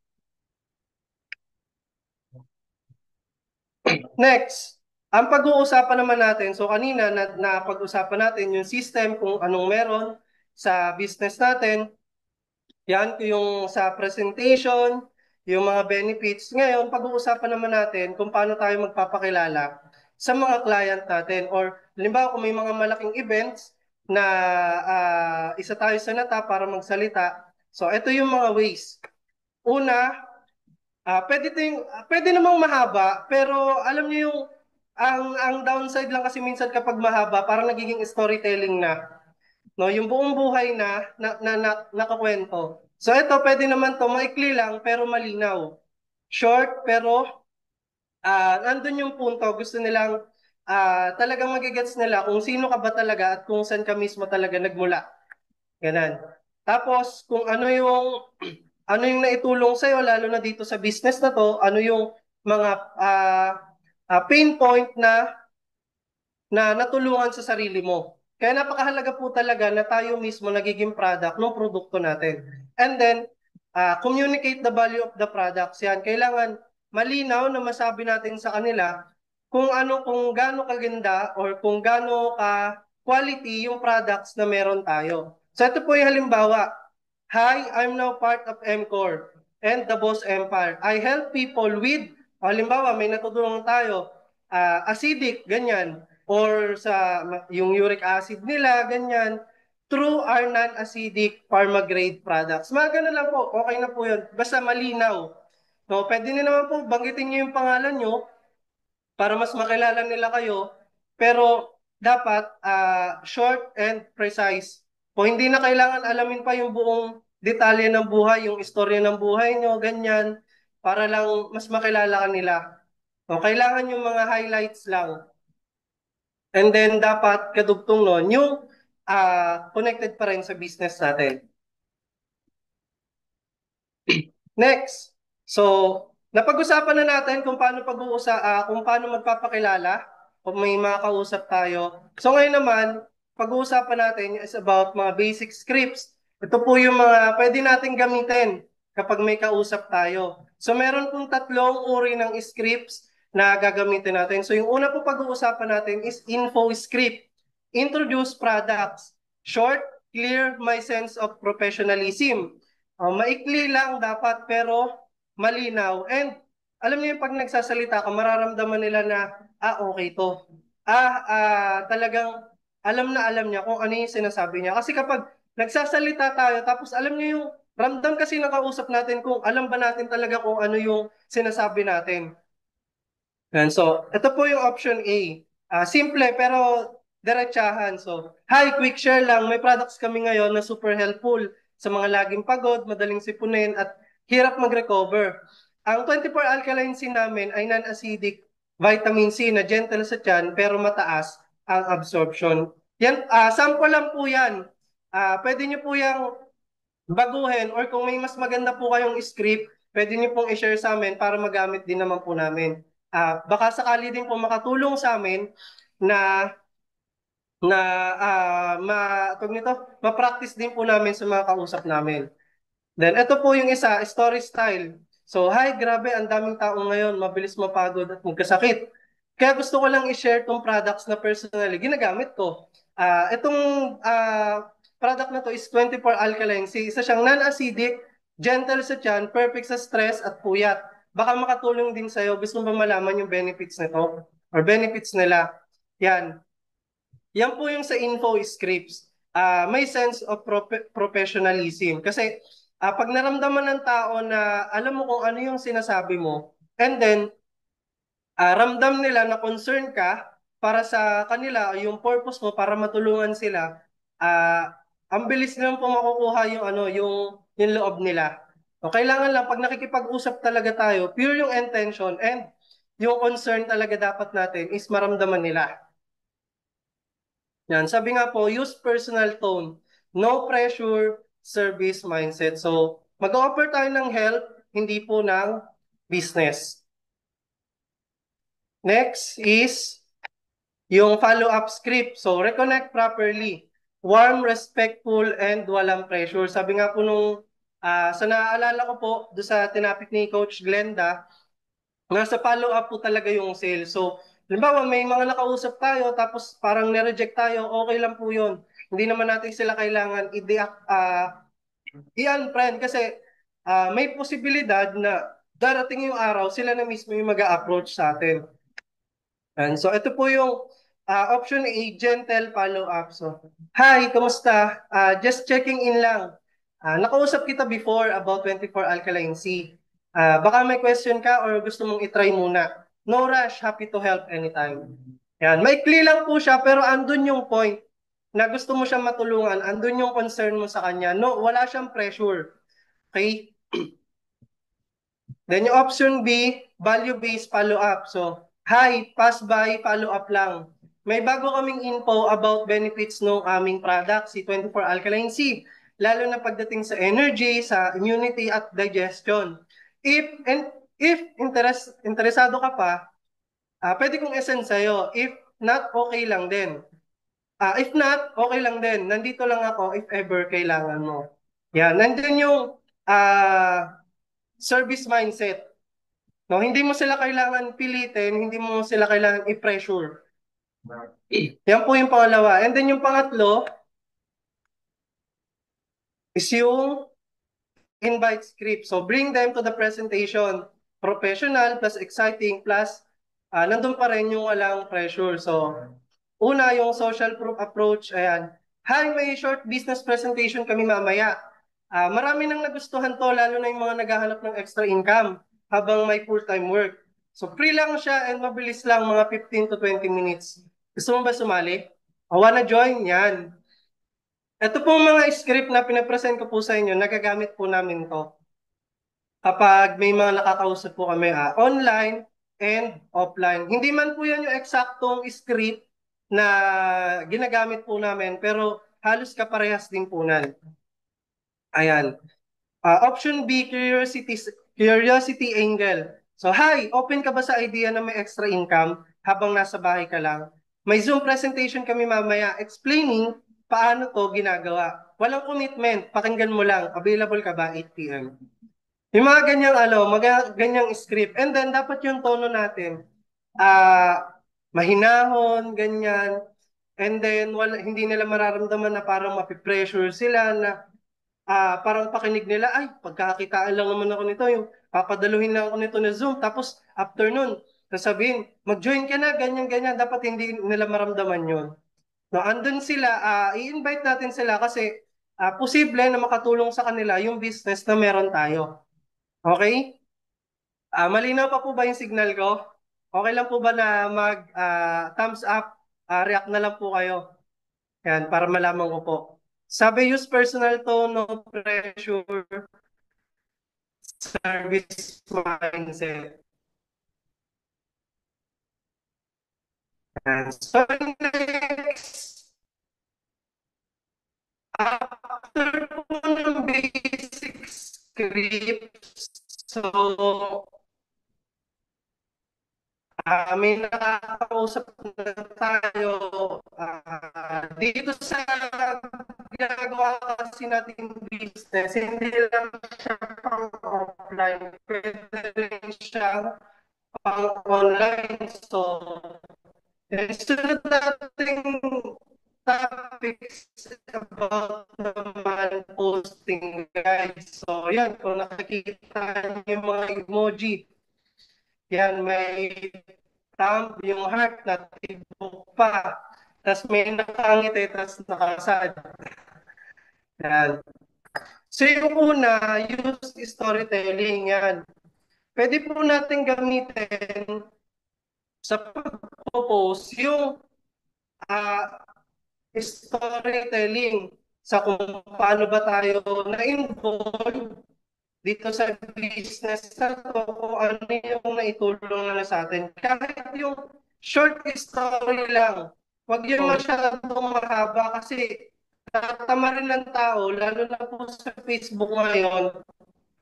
Next, ang pag-uusapan naman natin, so kanina na pag-usapan natin yung system kung anong meron sa business natin. Yan yung sa presentation, yung mga benefits. Ngayon, pag-uusapan naman natin kung paano tayo magpapakilala sa mga client natin. Or, halimbawa, kung may mga malaking events na isa tayo sa nata para magsalita. So, ito yung mga ways. Una, pwede namang mahaba, pero alam niyo yung ang downside lang kasi minsan kapag mahaba, parang nagiging storytelling na. No, yung buong buhay na nakakwento. So ito pwede naman to maikli lang pero malinaw. Short pero nandun yung punto, gusto nilang talagang magigets nila kung sino ka ba talaga at kung saan ka mismo talaga nagmula. Ganun. Tapos kung ano yung naitulong sa'yo, lalo na dito sa business na to, ano yung mga pain point na natulungan sa sarili mo. Kaya napakahalaga po talaga na tayo mismo nagiging product ng produkto natin. And then, communicate the value of the products. Yan, kailangan malinaw na masabi natin sa kanila kung gaano kaganda or kung gaano ka quality yung products na meron tayo. So ito po yung halimbawa. Hi, I'm now part of MCore and the Boss Empire. I help people with, halimbawa may natutulungan tayo, acidic, ganyan, or sa yung uric acid nila, ganyan, through our non-acidic pharma-grade products. Mga ganun lang po, okay na po yun. Basta malinaw. No, pwede niyo naman po banggitin niyo yung pangalan niyo para mas makilala nila kayo, pero dapat short and precise. Kung hindi na kailangan alamin pa yung buong detalye ng buhay, yung istorya ng buhay nyo, ganyan, para lang mas makilala ka nila. O, kailangan yung mga highlights lang. And then dapat kadugtong nun, yung connected pa rin sa business natin. Next. So, napag-usapan na natin kung paano kung paano magpapakilala, kung may mga kausap tayo. So ngayon naman, pag-uusapan natin is about mga basic scripts. Ito po yung mga pwede natin gamitin kapag may kausap tayo. So meron pong tatlong uri ng scripts na gagamitin natin. So yung una po pag-uusapan natin is info script. Introduce products. Short, clear, my sense of professionalism. Maikli lang dapat pero malinaw. And alam niyo yung pag nagsasalita ka, mararamdaman nila na, okay to. Talagang alam niya kung ano yung sinasabi niya. Kasi kapag nagsasalita tayo, tapos alam niyo yung ramdam kasi ng kausap natin kung alam ba natin talaga kung ano yung sinasabi natin. And so, ito po yung option A. Simple pero diretsahan. So, hi, quick share lang. May products kami ngayon na super helpful sa mga laging pagod, madaling sipunin, at hirap mag-recover. Ang 24 alkaline C namin ay non-acidic vitamin C na gentle sa tiyan pero mataas ang absorption. Yan, sample lang po yan. Pwede nyo po yung baguhin or kung may mas maganda po kayong script, pwede niyo pong i-share sa amin para magamit din naman po namin. Baka sakali din po makatulong sa amin na na tawag nito, ma-practice din po namin sa mga kausap namin. Then ito po yung isa, story style. So, hi, grabe, ang daming tao ngayon, mabilis mapagod at magkasakit. Kaya gusto ko lang i-share tong products na personally ginagamit ko. Itong product na to is 24 alkaline C. Isa siyang non-acidic, gentle sa tiyan, perfect sa stress at puyat. Baka makatulong din sa'yo. Gusto mo ba malaman yung benefits nito? Or benefits nila? Yan. Yan po yung sa info scripts. May sense of professionalism. Kasi pag naramdaman ng tao na alam mo kung ano yung sinasabi mo, and then ramdam nila na concern ka para sa kanila, yung purpose mo para matulungan sila, ang bilis nilang po makukuha yung yung loob nila. So, kailangan lang pag nakikipag-usap talaga tayo, pure yung intention and yung concern talaga dapat natin is maramdaman nila. Yan, sabi nga po, use personal tone. No pressure, service mindset. So, mag-offer tayo ng help, hindi po ng business. Next is yung follow-up script. So, reconnect properly. Warm, respectful, and walang pressure. Sabi nga po sa naaalala ko po, doon sa tinapik ni Coach Glenda, nasa follow-up po talaga yung sales. So, halimbawa, may mga nakausap tayo, tapos parang nireject tayo, okay lang po yun. Hindi naman natin sila kailangan i-unfriend kasi may posibilidad na darating yung araw, sila na mismo yung mag-a-approach sa atin. And so, ito po yung option A, gentle follow-up. So, hi, kumusta? Just checking in lang. Nakausap kita before about 24 alkaline C. Baka may question ka or gusto mong itry muna. No rush, happy to help anytime. Yan, maikli lang po siya pero andun yung point na gusto mo siyang matulungan, andun yung concern mo sa kanya. No, wala siyang pressure. Okay? Then yung option B, value-based follow-up. So, hi, pass by, follow-up lang. May bago kaming info about benefits ng aming product, si 24 Alkaline C, lalo na pagdating sa energy, sa immunity at digestion. If interesado ka pa, pwede kong send sa'yo. If not, okay lang din. If not, okay lang din. Nandito lang ako if ever kailangan mo. Yan, nandun yung service mindset. No, hindi mo sila kailangan pilitin, hindi mo sila kailangan i-pressure. Yan po yung pangalawa. And then yung pangatlo is yung invite script. So bring them to the presentation. Professional plus exciting plus nandun pa rin yung walang pressure. So una yung social proof approach. Ayan. Hi, may short business presentation kami mamaya. Marami nang nagustuhan to, lalo na yung mga naghahanap ng extra income habang may full-time work. So free lang siya and mabilis lang, mga 15 to 20 minutes. Gusto mo ba sumali? O wanna join? Yan. Ito pong mga script na pinapresent ko po sa inyo, nagagamit po namin to kapag may mga nakakausap po kami online and offline. Hindi man po yan yung eksaktong script na ginagamit po namin pero halos kaparehas din po nan. Ayan. Option B, curiosity angle. So, hi, open ka ba sa idea na may extra income habang nasa bahay ka lang? May Zoom presentation kami mamaya explaining paano to ginagawa. Walang commitment, pakinggan mo lang. Available ka ba 8 p.m.? Yung mga ganyang ganyang script. And then dapat yung tono natin mahinahon, ganyan. And then hindi nila mararamdaman na parang mapipressure sila na parang pakinig nila, ay, pagkakakitaan lang naman ako nito, yung papadaluhin lang ako nito na Zoom, tapos after nun, sasabihin, mag-join ka na, ganyan-ganyan, dapat hindi nila maramdaman yun. No, andun sila, i-invite natin sila kasi posible na makatulong sa kanila yung business na meron tayo. Okay? Malinaw pa po ba yung signal ko? Okay lang po ba na thumbs up, react na lang po kayo? Yan, para malaman ko po. Sabi, use personal tone, no pressure, service mindset. And so next, after po ng basic scripts, so may nakakausap na tayo dito sa ginagawa kasi natin business, hindi lang siya pang offline, pwede rin siya pang online. So, sunod nating topics about naman posting, guys. So, yan, kung nakikita niyo yung mga emoji, yan, may thumb, yung heart na tibok pa. Tapos may nakangiti, tapos nakasad. Yan. So yung una, use storytelling. Yan. Pwede po natin gamitin sa pag-post yung ah, storytelling sa kung paano ba tayo na-involve dito sa business na to, kung ano yung naitulong na sa atin. Kahit yung short story lang, wag yung masyadong mahaba kasi tatama rin ng tao, lalo na po sa Facebook ngayon,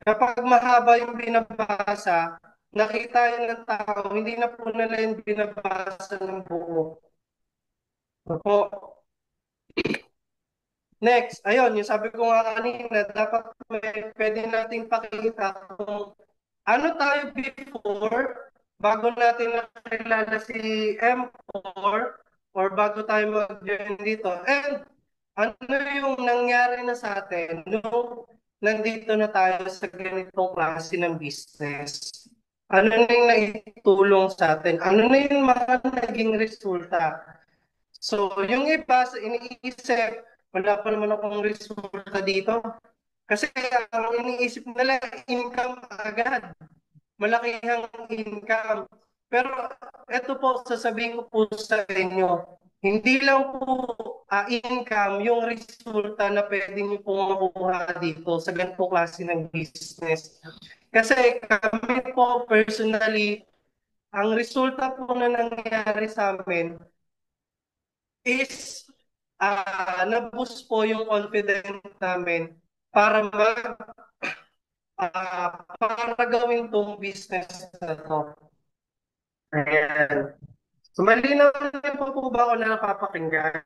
kapag mahaba yung binabasa, nakita yun ng tao, hindi na po nila yung binabasa ng buo. Opo. Next, ayun, yung sabi ko nga kanina, dapat pwede nating pakita kung ano tayo before, bago natin nakilala si M4 or bago tayo mag-join dito. And ano yung nangyari na sa atin nung nandito na tayo sa ganitong klase ng business? Ano na yung naitulong sa atin? Ano na yung mga naging resulta? So, yung iba, iniisip, wala pa naman akong resulta dito. Kasi ang iniisip nila, income agad. Malaki ang income. Pero ito po, sasabihin ko po sa inyo, hindi lang po income yung resulta na pwede niyo pong makuha dito sa ganitong klase ng business. Kasi kami po personally, ang resulta po na nangyari sa amin is na-boost po yung confidence namin para para gawin tong business na to. Ayan. So, malinaw na po ba ako na napapakinggan?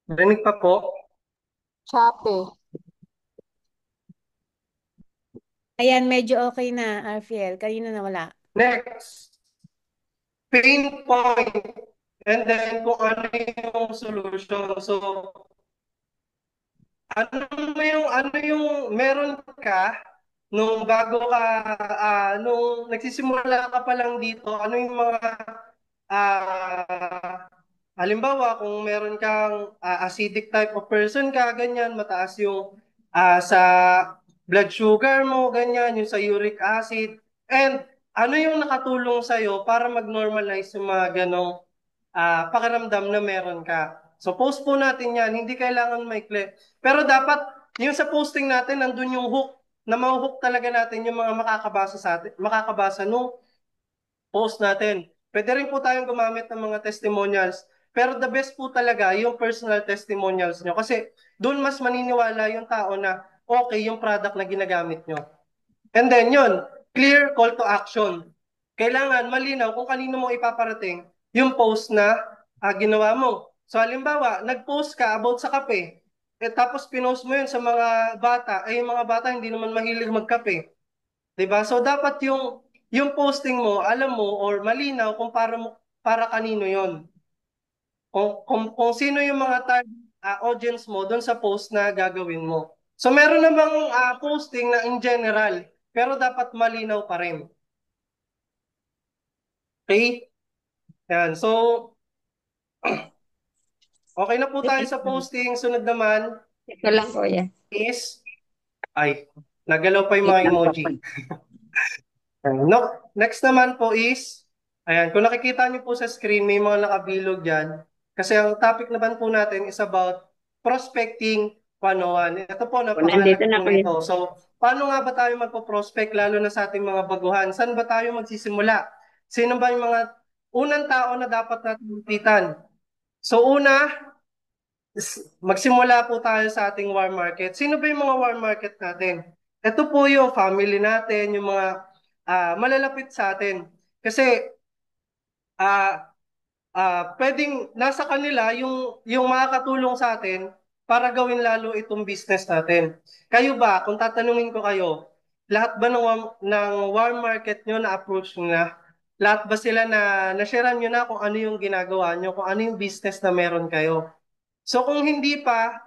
Rinig pa po? Chape. Ayan, medyo okay na, Arfiel. Kanina na wala. Next, pain point. And then, kung ano yung solution. So, ano yung meron ka nung bago ka, nung nagsisimula ka pa lang dito, ano yung mga, halimbawa, kung meron kang acidic type of person ka, ganyan, mataas yung sa blood sugar mo, ganyan, yung sa uric acid, and ano yung nakatulong sa'yo para mag-normalize yung mga ganong pakiramdam na meron ka. So post po natin yan, hindi kailangan maikli. Pero dapat yung sa posting natin, nandun yung hook, na ma-hook talaga natin yung mga makakabasa sa atin, makakabasa no post natin. Pwede rin po tayong gumamit ng mga testimonials. Pero the best po talaga yung personal testimonials nyo. Kasi doon mas maniniwala yung tao na okay yung product na ginagamit nyo. And then yun, clear call to action. Kailangan malinaw kung kanino mo ipaparating yung post na ginawa mo. So halimbawa, nag-post ka about sa kape, tapos pinost mo yun sa mga bata, yung mga bata hindi naman mahilig magkape. 'Di ba? So dapat yung posting mo, alam mo or malinaw kung para kanino yon. Kung sino yung mga target audience mo doon sa post na gagawin mo. So meron namang posting na in general, pero dapat malinaw pa rin. Okay? Yan. So, okay na po tayo sa posting. Sunod naman Ito lang, kuya. is, ay, nagalaw pa yung Wait mga lang po. emoji. No, next naman po is, ayan, kung nakikita niyo po sa screen, may mga nakabilog dyan. Kasi ang topic naman po natin is about prospecting 101. Ito po, Nandito napakahalaga na, po kuya. nito. So, paano nga ba tayo magpo-prospect, lalo na sa ating mga baguhan? Saan ba tayo magsisimula? Sino ba yung mga unang tao na dapat natin lapitan? So, una, magsimula po tayo sa ating warm market. Sino ba yung mga warm market natin? Ito po yung family natin, yung mga malalapit sa atin. Kasi ah pwedeng nasa kanila yung makakatulong sa atin para gawin lalo itong business natin. Kayo ba, kung tatanungin ko kayo, lahat ba ng warm market nyo na approach nyo na? Lahat ba sila na-share nyo na kung ano yung ginagawa nyo, kung ano yung business na meron kayo? So kung hindi pa,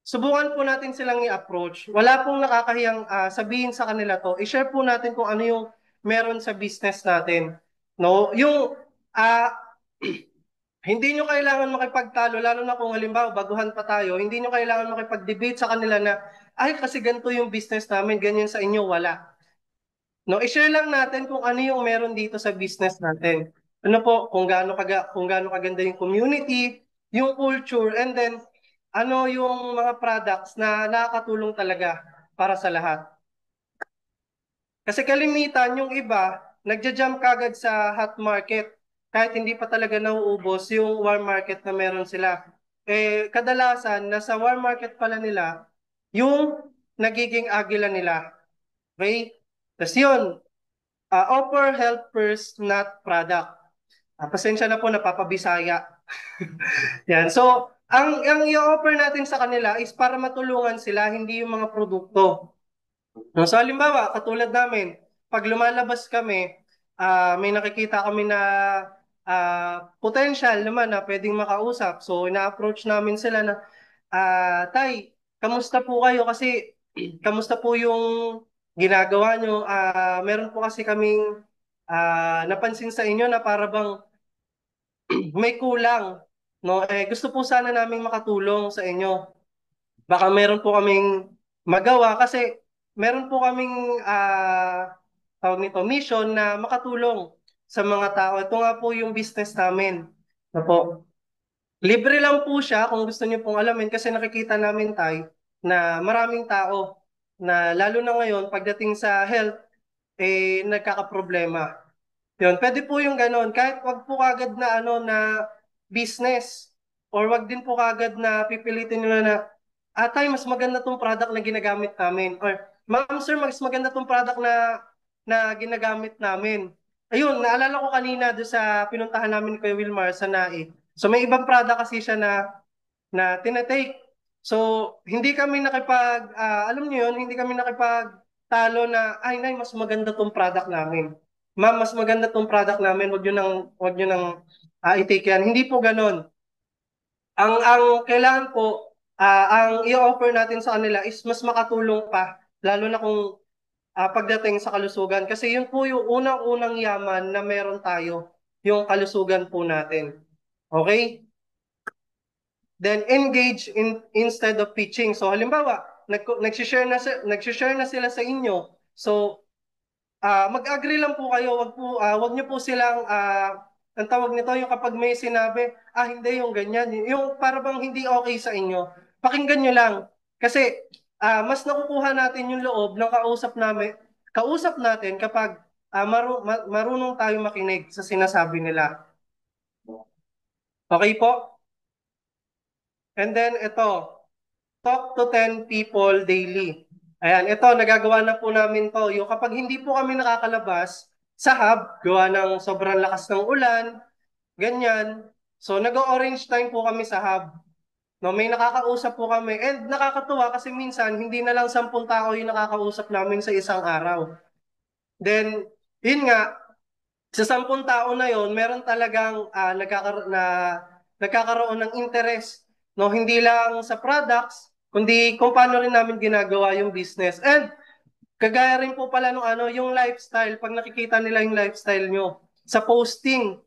subukan po natin silang i-approach. Wala pong nakakahiyang sabihin sa kanila to. I-share po natin kung ano yung meron sa business natin. No, yung ah, hindi nyo kailangan makipagtalo, lalo na kung halimbawa baguhan pa tayo, hindi nyo kailangan makipag-debate sa kanila na, ay kasi ganito yung business namin, ganyan sa inyo, wala. No, i-share lang natin kung ano yung meron dito sa business natin. Ano po, kung gaano kaganda yung community, yung culture, and then ano yung mga products na nakakatulong talaga para sa lahat. Kasi kalimitan yung iba, nagja-jump kagad sa hot market kahit hindi pa talaga nauubos yung warm market na meron sila. Kadalasan, nasa warm market pala nila, yung nagiging agila nila. Okay? Tapos yun, offer help first, not product. Pasensya na po, napapabisaya. Yan. So, ang i-offer natin sa kanila is para matulungan sila, hindi yung mga produkto. No, so halimbawa, katulad namin, pag lumalabas kami, may nakikita kami na potential naman na pwedeng makausap. So, ina-approach namin sila na, Tay, kamusta po kayo? Kasi, kamusta po yung ginagawa nyo? Meron po kasi kaming napansin sa inyo na para bang may kulang. No? Gusto po sana namin makatulong sa inyo. Baka meron po kaming magawa kasi meron po kaming tawag nito, mission na makatulong sa mga tao. Ito nga po yung business namin. Na po. Libre lang po siya kung gusto niyo pong alamin kasi nakikita namin tayo na maraming tao na lalo na ngayon pagdating sa health nagkakaproblema. Yun, pwede po yung ganon. Kahit wag po kagad na business or wag din po kagad na pipilitin nila na Tay, mas maganda tong product na ginagamit namin. Or, Ma'am sir, mas maganda tong product na ginagamit namin. Ayun, naalala ko kanina doon sa pinuntahan namin ni Kuya Wilmar sa NAE. So may ibang product kasi siya na tinatake. So hindi kami alam niyo yun, hindi kami nakipagtalo na, ay nay, mas maganda tong product namin. Ma'am, mas maganda tong product namin, wag niyo nang i-take yan. Hindi po ganon. Ang kailangan po, ang i-offer natin sa kanila is mas makatulong pa, lalo na kung pagdating sa kalusugan. Kasi yun po yung unang-unang yaman na meron tayo, yung kalusugan po natin. Okay? Then engage instead of pitching. So halimbawa, nag-share na sila sa inyo. So mag-agree lang po kayo, wag niyo po silang ang tawag nito yung kapag may sinabi, hindi yung ganyan, yung para bang hindi okay sa inyo. Pakinggan niyo lang kasi mas nakukuha natin yung loob ng kausap natin kapag marunong tayo makinig sa sinasabi nila. Okay po? And then ito, talk to 10 people daily. Ayan, ito, nagagawa na po namin to. Yung kapag hindi po kami nakakalabas sa hub, gawa ng sobrang lakas ng ulan, ganyan. So, nag-orange time po kami sa hub. No, may nakakausap po kami. And nakakatuwa kasi minsan, hindi na lang 10 tao yung nakakausap namin sa isang araw. Then, yun nga, sa 10 tao na yon, meron talagang nagkakaroon ng interest, no? Hindi lang sa products, kundi kung paano rin namin ginagawa yung business. And kagaya rin po pala nung yung lifestyle, pag nakikita nila yung lifestyle nyo sa posting,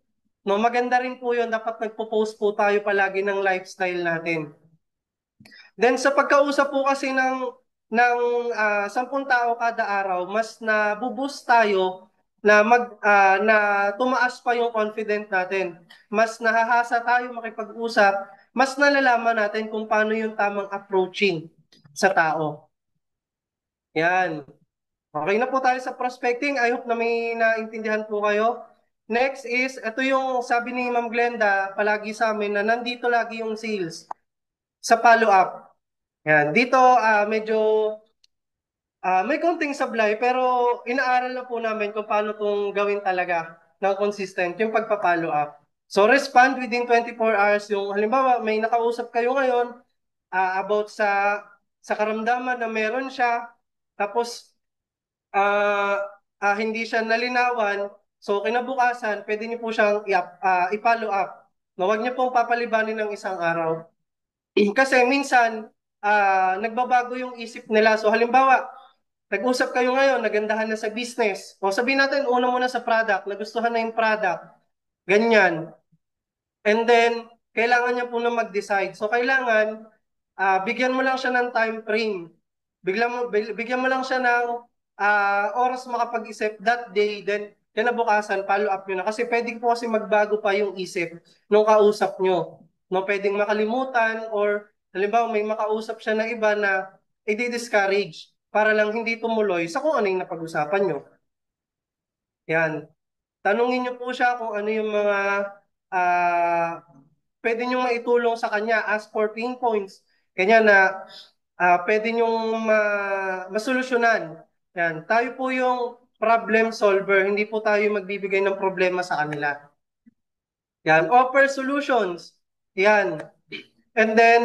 no, maganda rin po yun. Dapat nagpo-post po tayo palagi ng lifestyle natin. Then sa pagkausap po kasi ng 10 tao kada araw, mas nabuboost tayo na tumaas pa yung confident natin. Mas nahahasa tayo makipag-usap, mas nalalaman natin kung paano yung tamang approaching sa tao. Yan. Okay na po tayo sa prospecting. I hope na may naintindihan po kayo. Next is, ito yung sabi ni Ma'am Glenda palagi sa amin na nandito lagi yung sales sa follow-up. Yan. Dito medyo may konting sablay pero inaaral na po namin kung paano itong gawin talaga ng consistent yung pagpa-follow up. So respond within 24 hours. Yung halimbawa may nakausap kayo ngayon about sa karamdaman na meron siya, tapos hindi siya nalinawan, so kinabukasan pwede niyo po siyang i-follow up. No, wag niyo pong papalibanin ng isang araw. Kasi minsan nagbabago yung isip nila. So halimbawa, nag-usap kayo ngayon, nagandahan na sa business. O sabihin natin, una muna sa product, nagustuhan na yung product. Ganyan. And then, kailangan niya po na mag-decide. So kailangan, bigyan mo lang siya ng time frame. Bigyan mo lang siya ng oras makapag-isip that day, then kinabukasan, follow up nyo na. Kasi pwede po kasi magbago pa yung isip nung kausap nyo. No, pwedeng makalimutan or halimbawa may makausap siya na iba na i-discourage para lang hindi tumuloy sa kung ano yung napag-usapan nyo. Yan. Tanungin nyo po siya kung ano yung mga ah, pwede nyo maitulong sa kanya. Ask for pain points. Kanya na pwede nyo masolusyonan. Yan. Tayo po yung problem solver. Hindi po tayo magbibigay ng problema sa kanila. Yan. Offer solutions. Yan. And then,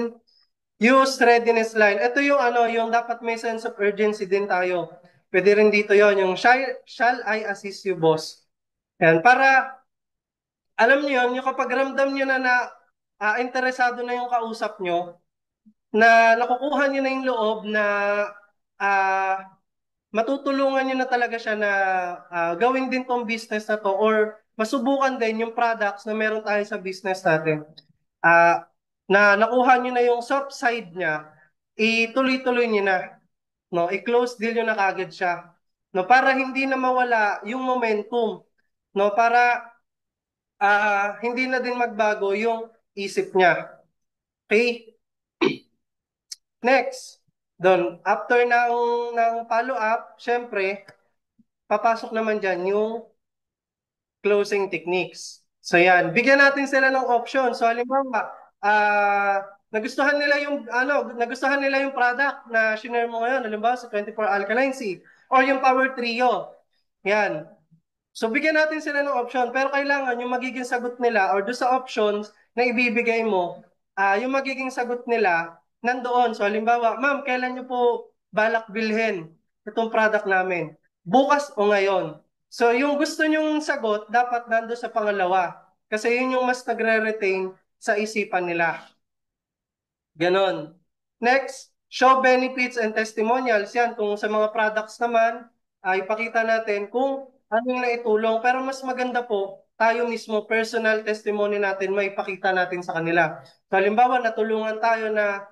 use readiness line. Ito yung yung dapat may sense of urgency din tayo. Pwede rin dito yon yung shall I assist you, boss? Yan. Para alam niyo yun, yung kapag ramdam niyo na interesado na yung kausap niyo, na nakukuha niyo na yung loob na ah, matutulungan niyo na talaga siya na gawin din tong business na to or masubukan din yung products na meron tayo sa business natin. Na nakuha niyo na yung soft side niya, ituloy-tuloy niyo na. No, i-close deal niyo na kagad siya. No, para hindi na mawala yung momentum. No, para hindi na din magbago yung isip niya. Okay? Next, doon, after ng follow-up, syempre, papasok naman dyan yung closing techniques. So yan, bigyan natin sila ng option. So halimbawa, nagustuhan nila yung product na shinare mo ngayon, halimbawa sa 24 Alkaline C or yung Power Trio. Yan. So bigyan natin sila ng option, pero kailangan yung magiging sagot nila or do sa options na ibibigay mo, yung magiging sagot nila nandoon. So halimbawa, ma'am, kailan niyo po balak bilhin itong product namin? Bukas o ngayon? So yung gusto nyong sagot, dapat nandoon sa pangalawa. Kasi yun yung mas nagre-retain sa isipan nila. Ganon. Next, show benefits and testimonials. Yan, kung sa mga products naman, ipakita natin kung anong naitulong. Pero mas maganda po, tayo mismo, personal testimony natin, may ipakita natin sa kanila. So, halimbawa, natulungan tayo na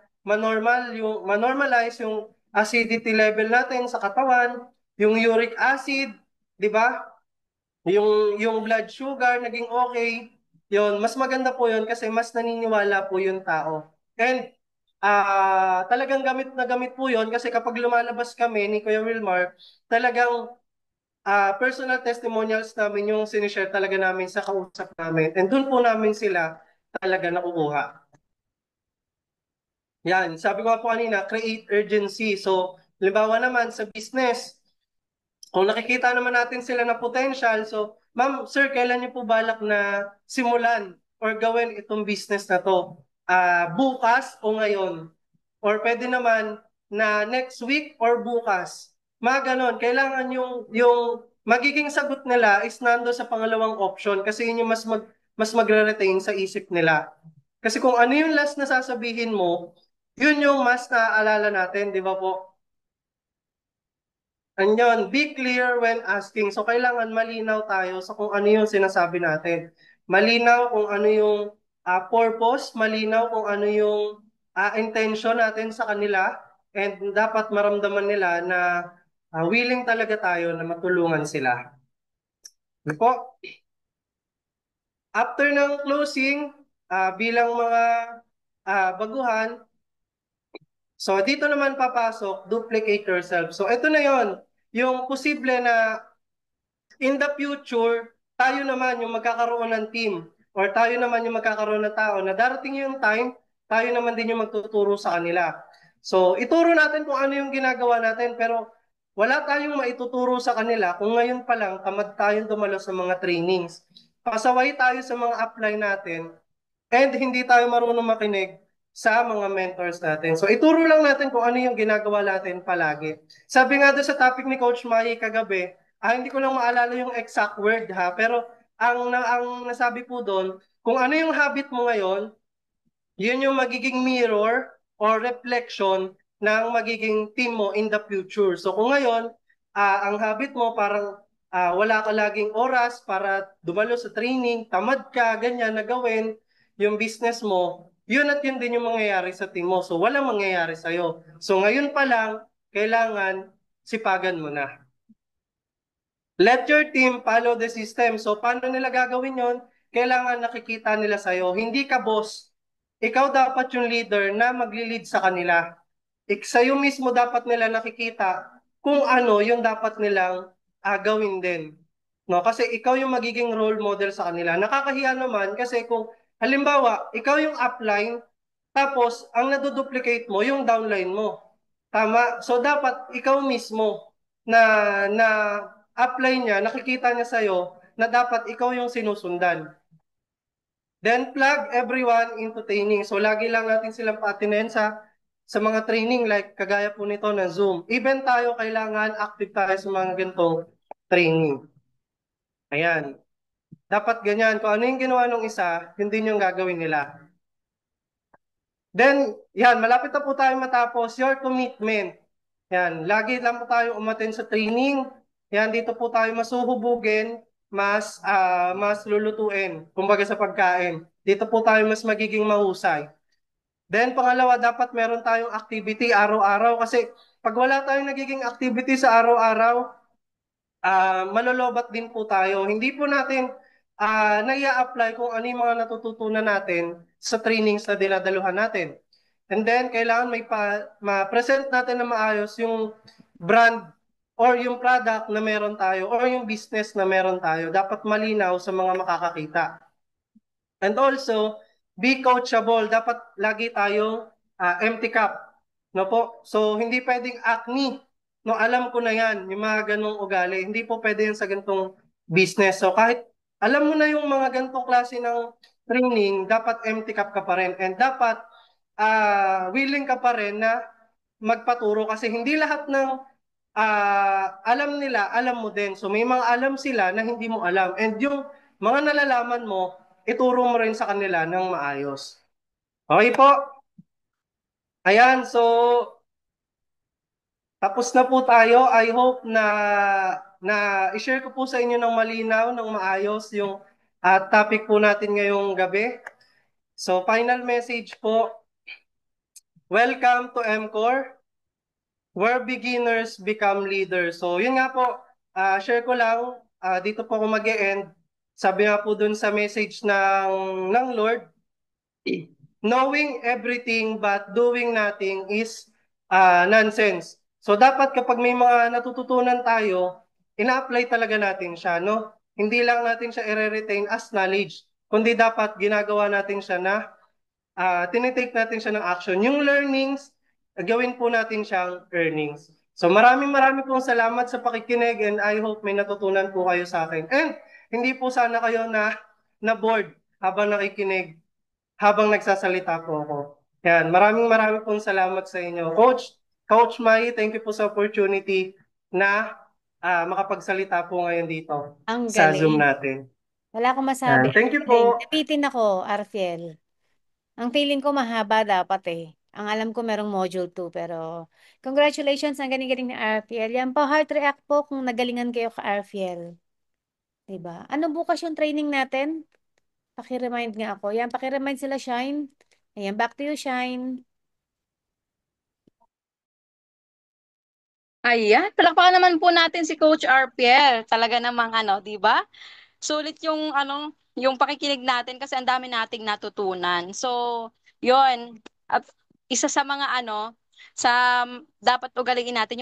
manormalize yung acidity level natin sa katawan, yung uric acid, di ba? Yung blood sugar naging okay. Yun, mas maganda po yun kasi mas naniniwala po yung tao. And talagang gamit na gamit po yun kasi kapag lumalabas kami ni Kuya Wilmar, talagang personal testimonials namin yung sinishare talaga namin sa kausap namin. And doon po namin sila talaga nakukuha. Yan, sabi ko nga po kanina, create urgency. So, halimbawa naman sa business, kung nakikita naman natin sila na potential, so, ma'am, sir, kailan niyo po balak na simulan or gawin itong business na to? Bukas o ngayon? Or pwede naman na next week or bukas. Mga ganon, kailangan yung magiging sagot nila is nando sa pangalawang option kasi yun yung mas magre-retain sa isip nila. Kasi kung ano yung last na sasabihin mo, yun yung mas naaalala natin, di ba po? Anyon, be clear when asking. So, kailangan malinaw tayo sa kung ano yung sinasabi natin. Malinaw kung ano yung purpose, malinaw kung ano yung intention natin sa kanila, and dapat maramdaman nila na willing talaga tayo na matulungan sila. Ano po? After ng closing, bilang mga baguhan, so dito naman papasok, duplicate yourself. So ito na yon, yung posible na in the future, tayo naman yung magkakaroon ng team or tayo naman yung magkakaroon ng tao na darating yung time, tayo naman din yung magtuturo sa kanila. So ituro natin kung ano yung ginagawa natin pero wala tayong maituturo sa kanila kung ngayon pa lang tamad tayong dumalo sa mga trainings. Pasaway tayo sa mga apply natin and hindi tayo marunong makinig sa mga mentors natin. So ituro lang natin kung ano yung ginagawa natin palagi. Sabi nga doon sa topic ni Coach Mai kagabi, hindi ko lang maalala yung exact word ha, pero ang nasabi po doon, kung ano yung habit mo ngayon, yun yung magiging mirror or reflection ng magiging team mo in the future. So kung ngayon, ang habit mo parang wala ka laging oras para dumalo sa training, tamad ka, ganyan na gawin yung business mo, yun at yun din yung mangyayari sa team mo. So walang mangyayari sa'yo. So ngayon pa lang, kailangan sipagan mo na. Let your team follow the system. So paano nila gagawin yon? Kailangan nakikita nila sa'yo. Hindi ka boss. Ikaw dapat yung leader na magli-lead sa kanila. Sa'yo mismo dapat nila nakikita kung ano yung dapat nilang gawin din. No? Kasi ikaw yung magiging role model sa kanila. Nakakahiya naman kasi kung halimbawa, ikaw yung upline, tapos ang naduduplicate mo yung downline mo. Tama? So dapat ikaw mismo na apply niya, nakikita niya sa'yo na dapat ikaw yung sinusundan. Then plug everyone into training. So lagi lang natin silang pa-attend sa mga training like kagaya po nito na Zoom. Even tayo kailangan active tayo sa mga ganitong training. Ayan. Dapat ganyan. Kung ano yung ginawa ng isa, yun din yung gagawin nila. Then, yan, malapit na po tayo matapos. Your commitment. Yan, lagi lang po tayo umattend sa training. Yan, dito po tayo masuhubugin, mas lulutuin, kumbaga sa pagkain. Dito po tayo mas magiging mahusay. Then, pangalawa, dapat meron tayong activity araw-araw kasi pag wala tayong nagiging activity sa araw-araw, malolobat din po tayo. Hindi po natin nai-apply kung ano yung mga natututunan natin sa trainings na dinadaluhan natin. And then, kailangan ma-present natin na maayos yung brand or yung product na meron tayo or yung business na meron tayo. Dapat malinaw sa mga makakakita. And also, be coachable. Dapat lagi tayong empty cup. No po? So, hindi pwedeng acne. No, alam ko na yan, yung mga ganong ugali. Hindi po pwede yan sa ganitong business. So, kahit alam mo na yung mga ganitong klase ng training, dapat empty cup ka pa rin. And dapat willing ka pa rin na magpaturo kasi hindi lahat ng alam nila, alam mo din. So may mga alam sila na hindi mo alam. And yung mga nalalaman mo, ituro mo rin sa kanila ng maayos. Okay po? Ayan, so tapos na po tayo. I hope na i-share ko po sa inyo ng malinaw, ng maayos yung topic po natin ngayong gabi. So final message po, welcome to MCore, where beginners become leaders. So yun nga po, share ko lang, dito po ako mag-e-end. Sabi nga po dun sa message ng Lord, knowing everything but doing nothing is nonsense. So dapat kapag may mga natututunan tayo, ina-apply talaga natin siya, no? Hindi lang natin siya i-retain as knowledge, kundi dapat ginagawa natin siya na tinitake natin siya ng action. Yung learnings, gawin po natin siyang earnings. So maraming pong salamat sa pakikinig and I hope may natutunan po kayo sa akin. And hindi po sana kayo na bored habang nakikinig, habang nagsasalita po ako. Yan, maraming pong salamat sa inyo. Coach Mai, thank you po sa opportunity na makapagsalita po ngayon dito Ang sa Zoom galing. natin. Wala akong Yan, masabi. Ang thank you galing. po. Napitin ako, Arfiel. Ang feeling ko mahaba dapat eh. Ang alam ko merong module 2 pero congratulations ang galing-galing ni Arfiel. Yan po, heart react po kung nagalingan kayo ka Arfiel. Diba? Ano bukas yung training natin? Paki-remind nga ako. Yan, paki-remind sila Shine. Ayan, back to you Shine. Ayan, palakpakan naman po natin si Coach RPL. Talaga namang di ba? Sulit yung yung pakikinig natin kasi ang dami nating natutunan. So, 'yon. At isa sa mga sa dapat ugaliin natin yung